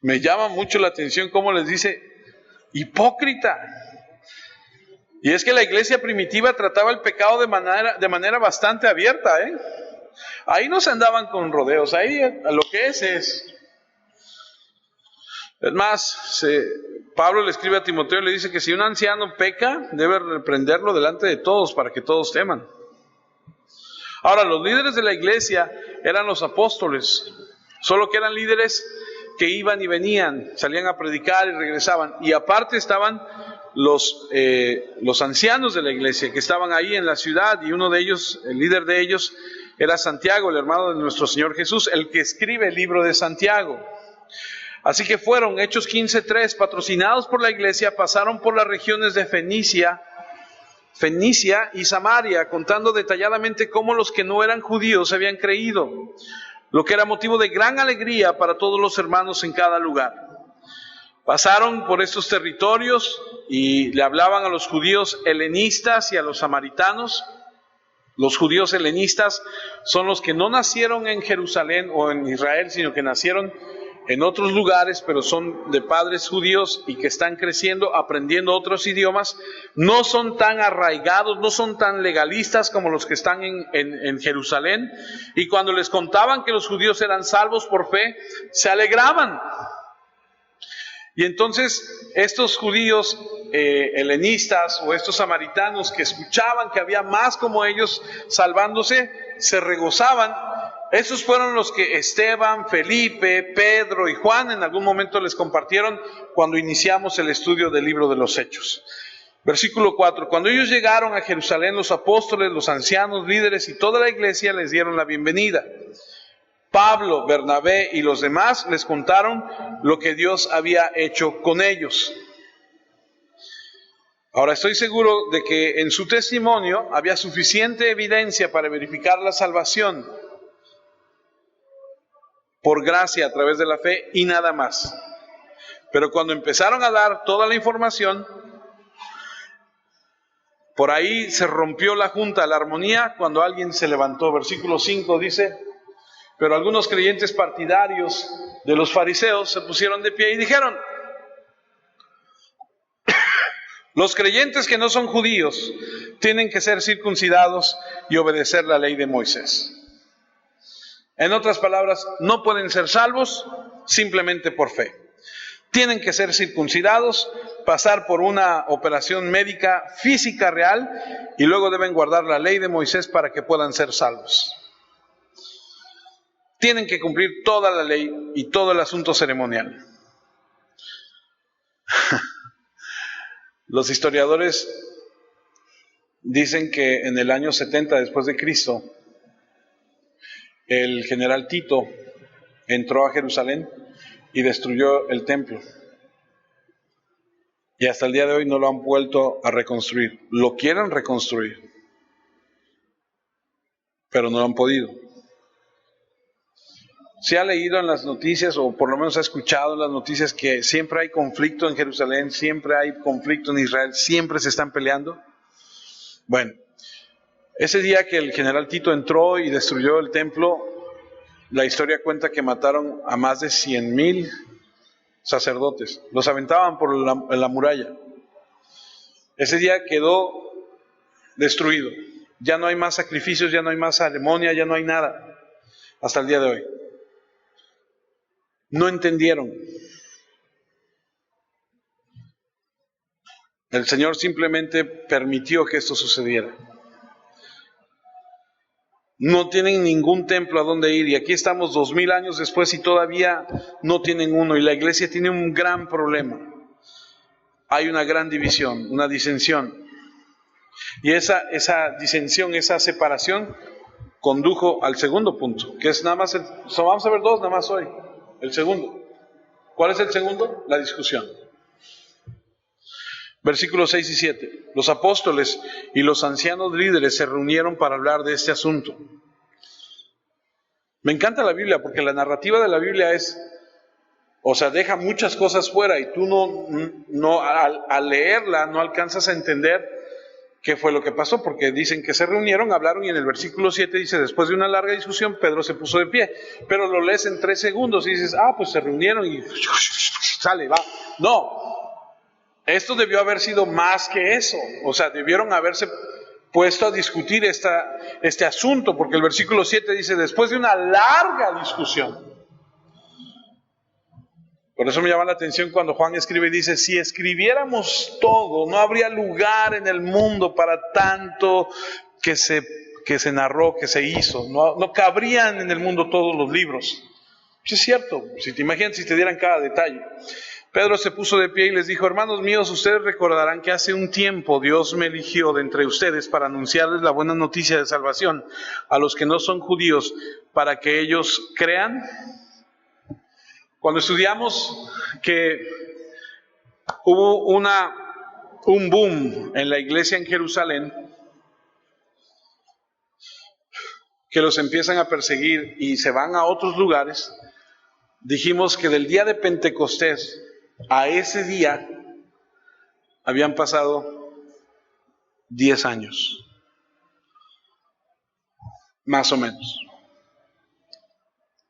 Me llama mucho la atención cómo les dice hipócrita. Y es que la iglesia primitiva trataba el pecado de manera bastante abierta, Ahí no se andaban con rodeos, ahí lo que es. Es más, Pablo le escribe a Timoteo y le dice que si un anciano peca, debe reprenderlo delante de todos para que todos teman. Ahora, los líderes de la iglesia eran los apóstoles, solo que eran líderes que iban y venían, salían a predicar y regresaban. Y aparte estaban los ancianos de la iglesia que estaban ahí en la ciudad, y uno de ellos, el líder de ellos, era Santiago, el hermano de nuestro Señor Jesús, el que escribe el libro de Santiago. Así que fueron, Hechos 15:3, patrocinados por la iglesia, pasaron por las regiones de Fenicia y Samaria, contando detalladamente cómo los que no eran judíos habían creído, lo que era motivo de gran alegría para todos los hermanos en cada lugar. Pasaron por estos territorios y le hablaban a los judíos helenistas y a los samaritanos. Los judíos helenistas son los que no nacieron en Jerusalén o en Israel, sino que nacieron en otros lugares, pero son de padres judíos y que están creciendo, aprendiendo otros idiomas. No son tan arraigados, no son tan legalistas como los que están en Jerusalén. Y cuando les contaban que los judíos eran salvos por fe, se alegraban. Y entonces estos judíos helenistas o estos samaritanos que escuchaban que había más como ellos salvándose, se regozaban. Esos fueron los que Esteban, Felipe, Pedro y Juan en algún momento les compartieron cuando iniciamos el estudio del libro de los Hechos. Versículo 4, cuando ellos llegaron a Jerusalén, los apóstoles, los ancianos, líderes y toda la iglesia les dieron la bienvenida. Pablo, Bernabé y los demás les contaron lo que Dios había hecho con ellos. Ahora, estoy seguro de que en su testimonio había suficiente evidencia para verificar la salvación por gracia a través de la fe y nada más. Pero cuando empezaron a dar toda la información, por ahí se rompió la junta, la armonía, cuando alguien se levantó. Versículo 5 dice: pero algunos creyentes partidarios de los fariseos se pusieron de pie y dijeron: los creyentes que no son judíos tienen que ser circuncidados y obedecer la ley de Moisés. En otras palabras, no pueden ser salvos simplemente por fe. Tienen que ser circuncidados, pasar por una operación médica física real y luego deben guardar la ley de Moisés para que puedan ser salvos. Tienen que cumplir toda la ley y todo el asunto ceremonial. Los historiadores dicen que en el año 70 después de Cristo, el general Tito entró a Jerusalén y destruyó el templo. Y hasta el día de hoy no lo han vuelto a reconstruir. Lo quieren reconstruir, pero no lo han podido. Se ha leído en las noticias, o por lo menos ha escuchado en las noticias, que siempre hay conflicto en Jerusalén, siempre hay conflicto en Israel, siempre se están peleando. Bueno, ese día que el general Tito entró y destruyó el templo, la historia cuenta que mataron a más de 100,000 sacerdotes. Los aventaban por la muralla. Ese día quedó destruido. Ya no hay más sacrificios, ya no hay más ceremonia, ya no hay nada. Hasta el día de hoy. No entendieron. El Señor simplemente permitió que esto sucediera. No tienen ningún templo a donde ir, y aquí estamos 2000 años después y todavía no tienen uno, y la iglesia tiene un gran problema. Hay una gran división, una disensión, y esa disensión, esa separación condujo al segundo punto, que es nada más, vamos a ver dos nada más hoy. El segundo, ¿cuál es el segundo? La discusión. Versículos 6 y 7. Los apóstoles y los ancianos líderes se reunieron para hablar de este asunto. Me encanta la Biblia porque la narrativa de la Biblia deja muchas cosas fuera y tú al leerla no alcanzas a entender qué fue lo que pasó, porque dicen que se reunieron, hablaron, y en el versículo 7 dice: después de una larga discusión, Pedro se puso de pie. Pero lo lees en 3 segundos y dices: pues se reunieron y sale, va. No. Esto debió haber sido más que eso. Debieron haberse puesto a discutir este asunto, porque el versículo 7 dice: después de una larga discusión. Por eso me llama la atención cuando Juan escribe y dice, si escribiéramos todo, no habría lugar en el mundo para tanto que se narró, que se hizo. No cabrían en el mundo todos los libros. Pues es cierto, si te imaginas si te dieran cada detalle. Pedro se puso de pie y les dijo, hermanos míos, ustedes recordarán que hace un tiempo Dios me eligió de entre ustedes para anunciarles la buena noticia de salvación a los que no son judíos, para que ellos crean. Cuando estudiamos que hubo un boom en la iglesia en Jerusalén, que los empiezan a perseguir y se van a otros lugares, dijimos que del día de Pentecostés a ese día habían pasado 10 años, más o menos.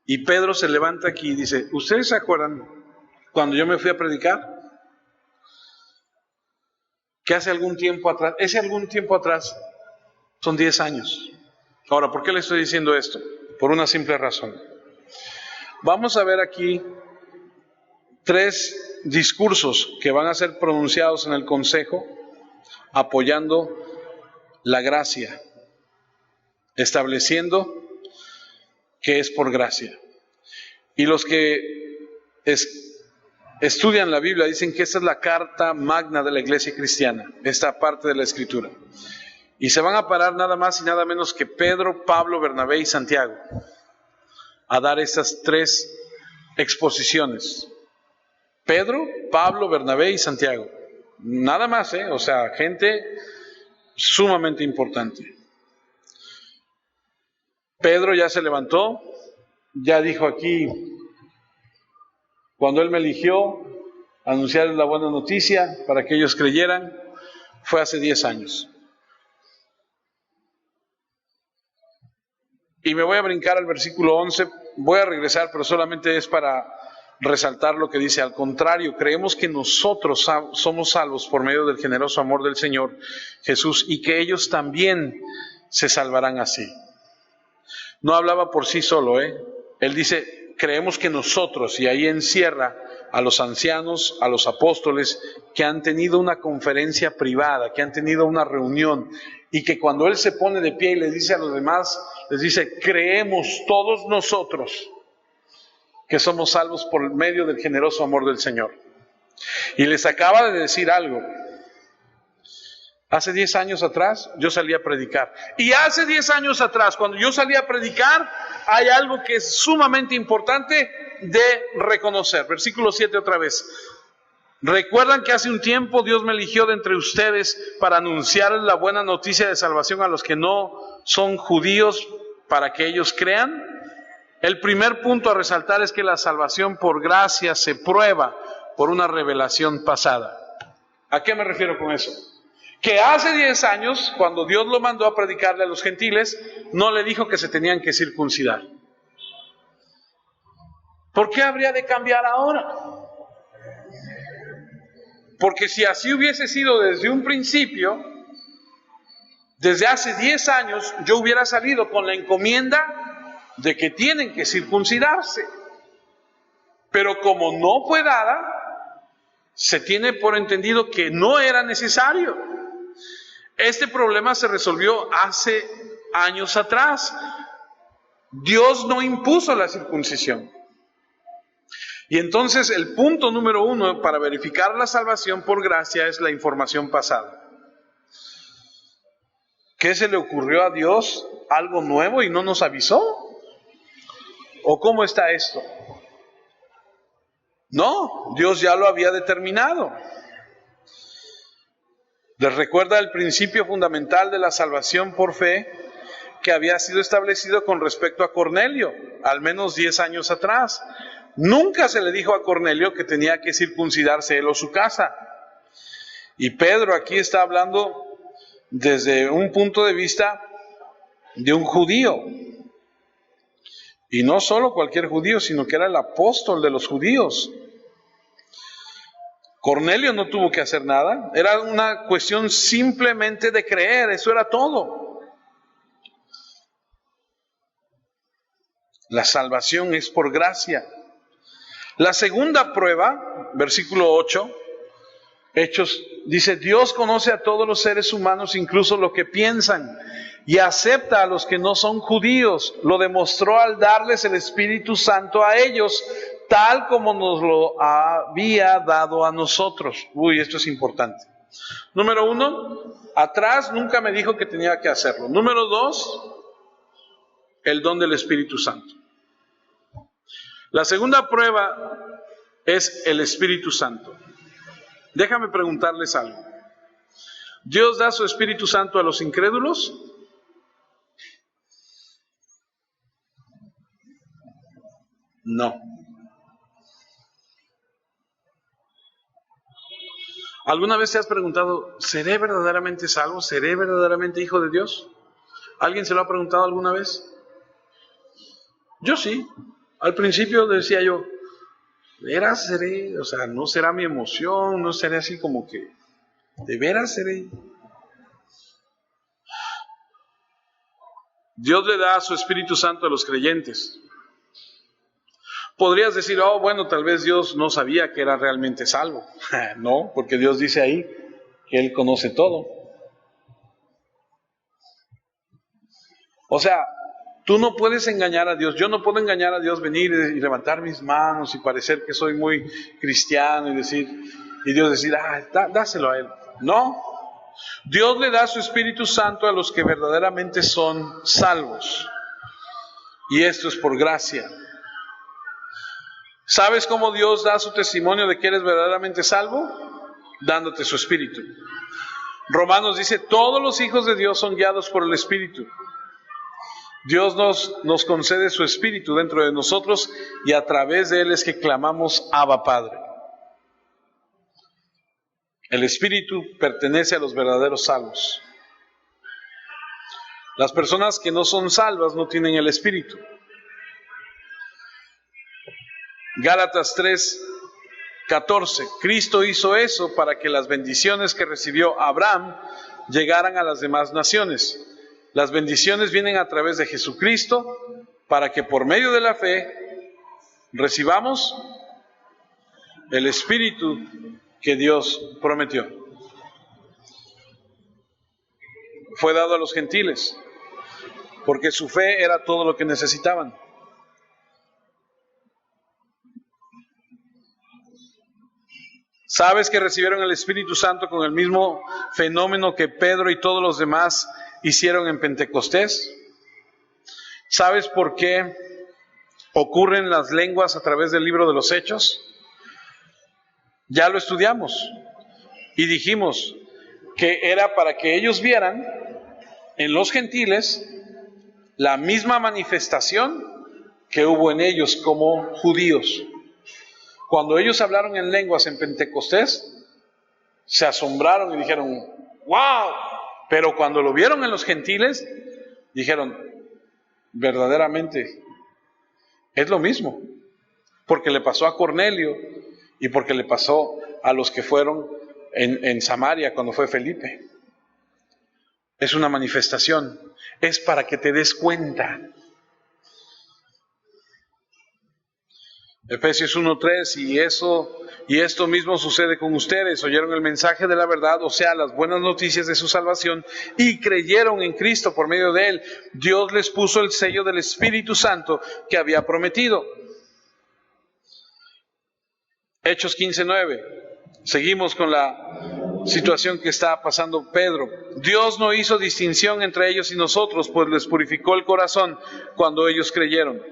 Y Pedro se levanta aquí y dice, ¿ustedes se acuerdan cuando yo me fui a predicar? Que hace algún tiempo atrás, ese algún tiempo atrás son 10 años. Ahora, ¿por qué le estoy diciendo esto? Por una simple razón. Vamos a ver aquí 3 discursos que van a ser pronunciados en el consejo apoyando la gracia, estableciendo que es por gracia. Y los que estudian la Biblia dicen que esta es la carta magna de la iglesia cristiana, esta parte de la escritura. Y se van a parar nada más y nada menos que Pedro, Pablo, Bernabé y Santiago a dar estas 3 exposiciones. Pedro, Pablo, Bernabé y Santiago. Nada más, o sea, gente sumamente importante. Pedro ya se levantó, ya dijo aquí, cuando él me eligió, anunciarles la buena noticia para que ellos creyeran, fue hace 10 años. Y me voy a brincar al versículo 11, voy a regresar, pero solamente es para resaltar lo que dice, al contrario, creemos que nosotros somos salvos por medio del generoso amor del Señor Jesús y que ellos también se salvarán así. No hablaba por sí solo, Él dice, creemos que nosotros, y ahí encierra a los ancianos, a los apóstoles, que han tenido una conferencia privada, que han tenido una reunión, y que cuando Él se pone de pie y le dice a los demás, les dice, creemos todos nosotros que somos salvos por medio del generoso amor del Señor. Y les acaba de decir algo. Hace 10 años atrás yo salí a predicar. Y hace 10 años atrás, cuando yo salí a predicar, hay algo que es sumamente importante de reconocer. Versículo 7 otra vez. ¿Recuerdan que hace un tiempo Dios me eligió de entre ustedes para anunciarles la buena noticia de salvación a los que no son judíos, para que ellos crean? El primer punto a resaltar es que la salvación por gracia se prueba por una revelación pasada. ¿A qué me refiero con eso? Que hace 10 años, cuando Dios lo mandó a predicarle a los gentiles, no le dijo que se tenían que circuncidar. ¿Por qué habría de cambiar ahora? Porque si así hubiese sido desde un principio, desde hace 10 años, yo hubiera salido con la encomienda de que tienen que circuncidarse. Pero como no fue dada, se tiene por entendido que no era necesario. Este problema se resolvió hace años atrás. Dios no impuso la circuncisión. Y entonces el punto número 1 para verificar la salvación por gracia es la información pasada. ¿Qué se le ocurrió a Dios? ¿Algo nuevo y no nos avisó? ¿O cómo está esto? No, Dios ya lo había determinado. Les recuerda el principio fundamental de la salvación por fe que había sido establecido con respecto a Cornelio, al menos 10 años atrás. Nunca se le dijo a Cornelio que tenía que circuncidarse él o su casa. Y Pedro aquí está hablando desde un punto de vista de un judío. Y no solo cualquier judío, sino que era el apóstol de los judíos. Cornelio no tuvo que hacer nada, era una cuestión simplemente de creer, eso era todo. La salvación es por gracia. La segunda prueba, versículo 8, Hechos, dice, Dios conoce a todos los seres humanos, incluso lo que piensan, y acepta a los que no son judíos. Lo demostró al darles el Espíritu Santo a ellos, tal como nos lo había dado a nosotros. Uy, esto es importante. Número 1, atrás nunca me dijo que tenía que hacerlo. Número 2, el don del Espíritu Santo. La segunda prueba es el Espíritu Santo. Déjame preguntarles algo. ¿Dios da su Espíritu Santo a los incrédulos? No. ¿Alguna vez te has preguntado, ¿seré verdaderamente salvo? ¿Seré verdaderamente hijo de Dios? ¿Alguien se lo ha preguntado alguna vez? Yo sí. Al principio decía yo, ¿veras seré? O sea, no será mi emoción, no seré así como que, ¿de veras seré? Dios le da su Espíritu Santo a los creyentes. Podrías decir, oh, bueno, tal vez Dios no sabía que era realmente salvo. No, porque Dios dice ahí que Él conoce todo. O sea, tú no puedes engañar a Dios. Yo no puedo engañar a Dios, venir y levantar mis manos y parecer que soy muy cristiano y Dios decir, dáselo a Él. No. Dios le da su Espíritu Santo a los que verdaderamente son salvos. Y esto es por gracia. ¿Sabes cómo Dios da su testimonio de que eres verdaderamente salvo? Dándote su Espíritu. Romanos dice, todos los hijos de Dios son guiados por el Espíritu. Dios nos concede su Espíritu dentro de nosotros y a través de Él es que clamamos Abba Padre. El Espíritu pertenece a los verdaderos salvos. Las personas que no son salvas no tienen el Espíritu. Gálatas 3:14. Cristo hizo eso para que las bendiciones que recibió Abraham llegaran a las demás naciones. Las bendiciones vienen a través de Jesucristo para que por medio de la fe recibamos el Espíritu que Dios prometió. Fue dado a los gentiles porque su fe era todo lo que necesitaban. ¿Sabes que recibieron el Espíritu Santo con el mismo fenómeno que Pedro y todos los demás hicieron en Pentecostés? ¿Sabes por qué ocurren las lenguas a través del libro de los Hechos? Ya lo estudiamos y dijimos que era para que ellos vieran en los gentiles la misma manifestación que hubo en ellos como judíos. Cuando ellos hablaron en lenguas en Pentecostés, se asombraron y dijeron, ¡wow! Pero cuando lo vieron en los gentiles, dijeron, verdaderamente, es lo mismo. Porque le pasó a Cornelio y porque le pasó a los que fueron en Samaria cuando fue Felipe. Es una manifestación, es para que te des cuenta. Efesios 1:3, y esto mismo sucede con ustedes. Oyeron el mensaje de la verdad, o sea, las buenas noticias de su salvación, y creyeron en Cristo por medio de Él. Dios les puso el sello del Espíritu Santo que había prometido. Hechos 15:9. Seguimos con la situación que está pasando Pedro. Dios no hizo distinción entre ellos y nosotros, pues les purificó el corazón cuando ellos creyeron.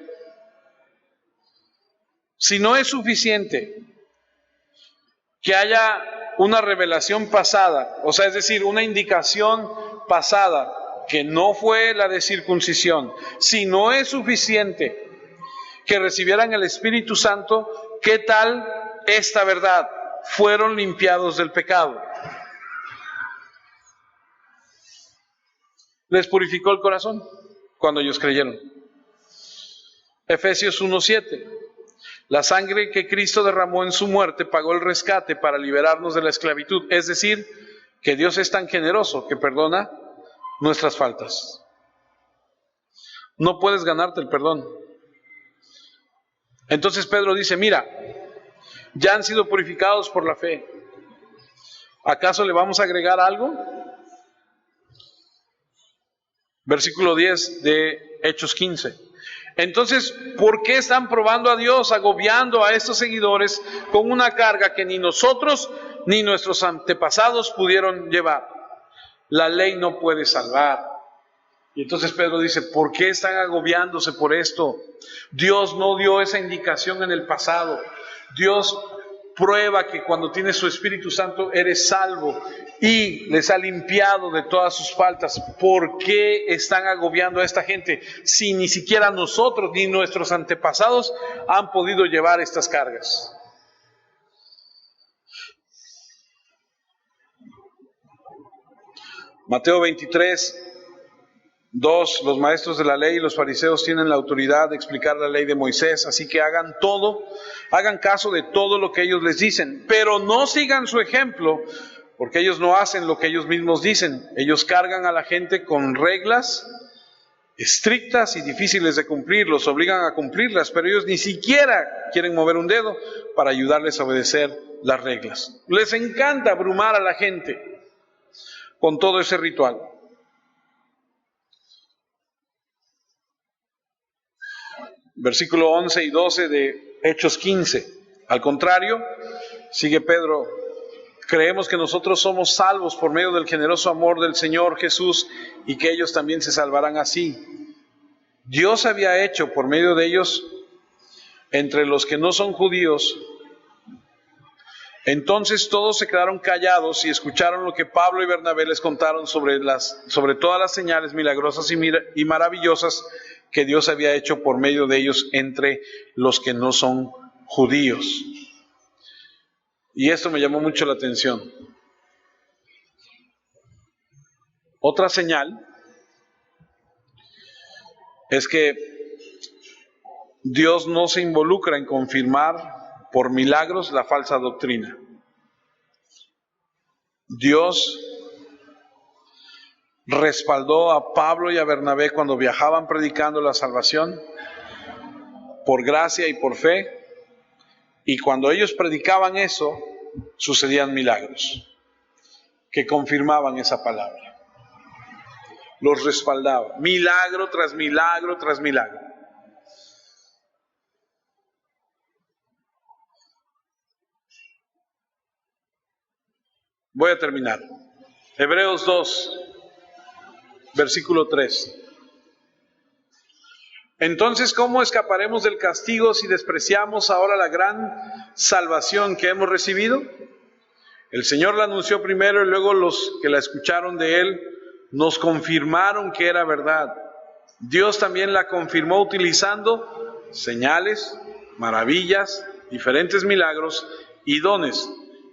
Si no es suficiente que haya una revelación pasada, o sea, es decir, una indicación pasada que no fue la de circuncisión, si no es suficiente que recibieran el Espíritu Santo, ¿qué tal esta verdad? Fueron limpiados del pecado. Les purificó el corazón cuando ellos creyeron. Efesios 1:7. La sangre que Cristo derramó en su muerte pagó el rescate para liberarnos de la esclavitud. Es decir, que Dios es tan generoso que perdona nuestras faltas. No puedes ganarte el perdón. Entonces Pedro dice, mira, ya han sido purificados por la fe. ¿Acaso le vamos a agregar algo? Versículo 10 de Hechos 15. Entonces, ¿por qué están probando a Dios, agobiando a estos seguidores con una carga que ni nosotros ni nuestros antepasados pudieron llevar? La ley no puede salvar. Y entonces Pedro dice, ¿por qué están agobiándose por esto? Dios no dio esa indicación en el pasado. Dios prueba que cuando tienes su Espíritu Santo eres salvo y les ha limpiado de todas sus faltas. ¿Por qué están agobiando a esta gente si ni siquiera nosotros ni nuestros antepasados han podido llevar estas cargas? Mateo 23, 2, los maestros de la ley y los fariseos tienen la autoridad de explicar la ley de Moisés, así que hagan caso de todo lo que ellos les dicen, pero no sigan su ejemplo, porque ellos no hacen lo que ellos mismos dicen. Ellos cargan a la gente con reglas estrictas y difíciles de cumplir, los obligan a cumplirlas, pero ellos ni siquiera quieren mover un dedo para ayudarles a obedecer las reglas. Les encanta abrumar a la gente con todo ese ritual. Versículo 11 y 12 de Hechos 15. Al contrario, sigue Pedro, creemos que nosotros somos salvos por medio del generoso amor del Señor Jesús y que ellos también se salvarán así. Dios había hecho por medio de ellos entre los que no son judíos. Entonces todos se quedaron callados y escucharon lo que Pablo y Bernabé les contaron sobre todas las señales milagrosas y maravillosas que Dios había hecho por medio de ellos entre los que no son judíos. Y esto me llamó mucho la atención. Otra señal es que Dios no se involucra en confirmar por milagros la falsa doctrina. Dios respaldó a Pablo y a Bernabé cuando viajaban predicando la salvación por gracia y por fe, y cuando ellos predicaban eso, sucedían milagros que confirmaban esa palabra. Los respaldaba, milagro tras milagro tras milagro. Voy a terminar. Hebreos 2, versículo 3. Entonces, ¿cómo escaparemos del castigo si despreciamos ahora la gran salvación que hemos recibido? El Señor la anunció primero y luego los que la escucharon de Él nos confirmaron que era verdad. Dios también la confirmó utilizando señales, maravillas, diferentes milagros y dones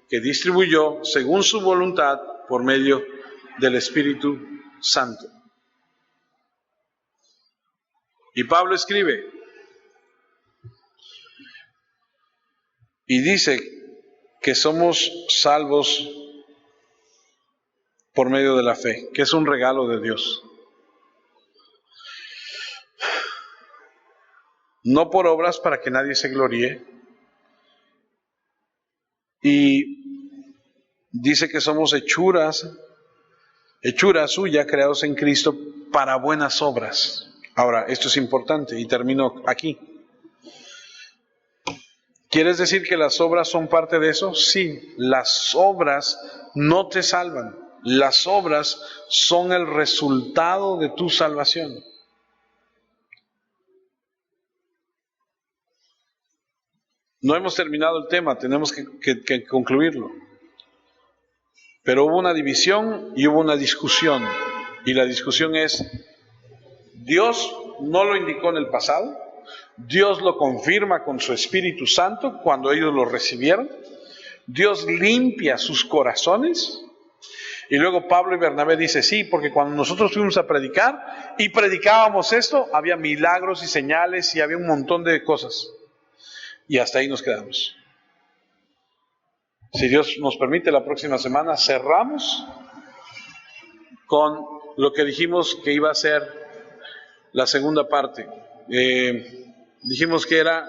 que distribuyó según su voluntad por medio del Espíritu Santo. Y Pablo escribe y dice que somos salvos por medio de la fe, que es un regalo de Dios. No por obras para que nadie se gloríe. Y dice que somos hechura suya, creados en Cristo para buenas obras. Ahora, esto es importante y termino aquí. ¿Quieres decir que las obras son parte de eso? Sí, las obras no te salvan. Las obras son el resultado de tu salvación. No hemos terminado el tema, tenemos que concluirlo. Pero hubo una división y hubo una discusión. Y la discusión es, Dios no lo indicó en el pasado, Dios lo confirma con su Espíritu Santo cuando ellos lo recibieron, Dios limpia sus corazones. Y luego Pablo y Bernabé dicen, sí, porque cuando nosotros fuimos a predicar y predicábamos esto, había milagros y señales y había un montón de cosas. Y hasta ahí nos quedamos. Si Dios nos permite, la próxima semana cerramos con lo que dijimos que iba a ser la segunda parte. Dijimos que era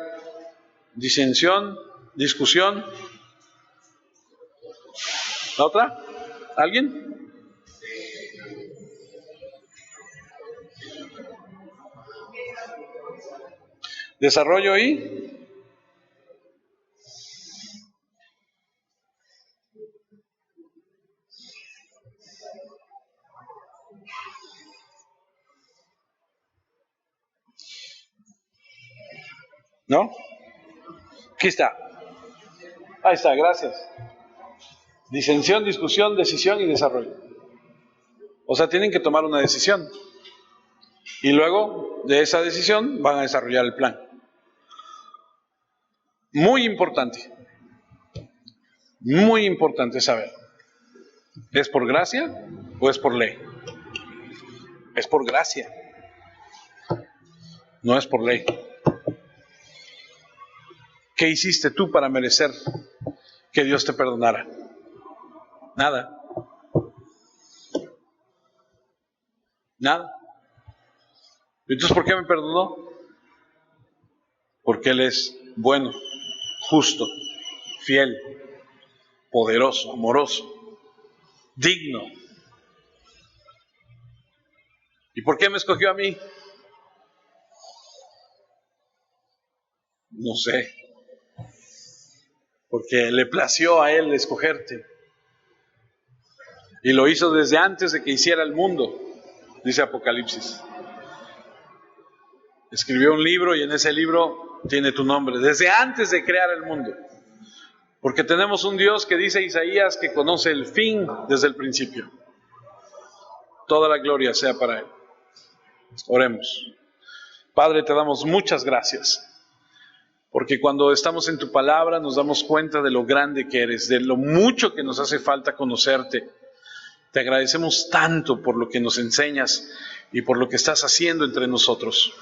disensión, discusión. ¿La otra? ¿Alguien? Desarrollo y ¿no? Aquí está. Ahí está, gracias. Disensión, discusión, decisión y desarrollo. O sea, tienen que tomar una decisión. Y luego de esa decisión van a desarrollar el plan. Muy importante. Muy importante saber. ¿Es por gracia o es por ley? Es por gracia. No es por ley. ¿Qué hiciste tú para merecer que Dios te perdonara? Nada. Nada. Entonces, ¿por qué me perdonó? Porque Él es bueno, justo, fiel, poderoso, amoroso, digno. ¿Y por qué me escogió a mí? No sé. Porque le plació a Él escogerte. Y lo hizo desde antes de que hiciera el mundo, dice Apocalipsis. Escribió un libro y en ese libro tiene tu nombre, desde antes de crear el mundo. Porque tenemos un Dios que dice Isaías que conoce el fin desde el principio. Toda la gloria sea para Él. Oremos. Padre, te damos muchas gracias. Porque cuando estamos en tu palabra nos damos cuenta de lo grande que eres, de lo mucho que nos hace falta conocerte. Te agradecemos tanto por lo que nos enseñas y por lo que estás haciendo entre nosotros.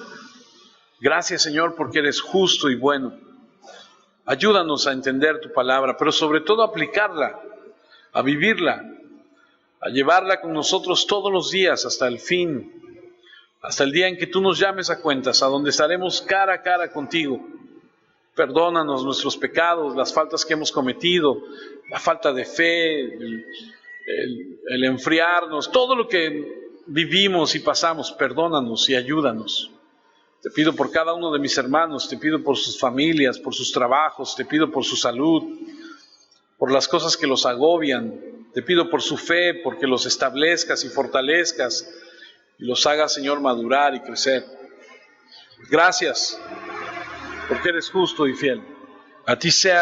Gracias, Señor, porque eres justo y bueno. Ayúdanos a entender tu palabra, pero sobre todo a aplicarla, a vivirla, a llevarla con nosotros todos los días hasta el fin, hasta el día en que tú nos llames a cuentas, a donde estaremos cara a cara contigo. Perdónanos nuestros pecados, las faltas que hemos cometido, la falta de fe, el enfriarnos, todo lo que vivimos y pasamos, perdónanos y ayúdanos. Te pido por cada uno de mis hermanos, te pido por sus familias, por sus trabajos, te pido por su salud, por las cosas que los agobian, te pido por su fe, porque los establezcas y fortalezcas y los hagas, Señor, madurar y crecer. Gracias, porque eres justo y fiel. A ti sea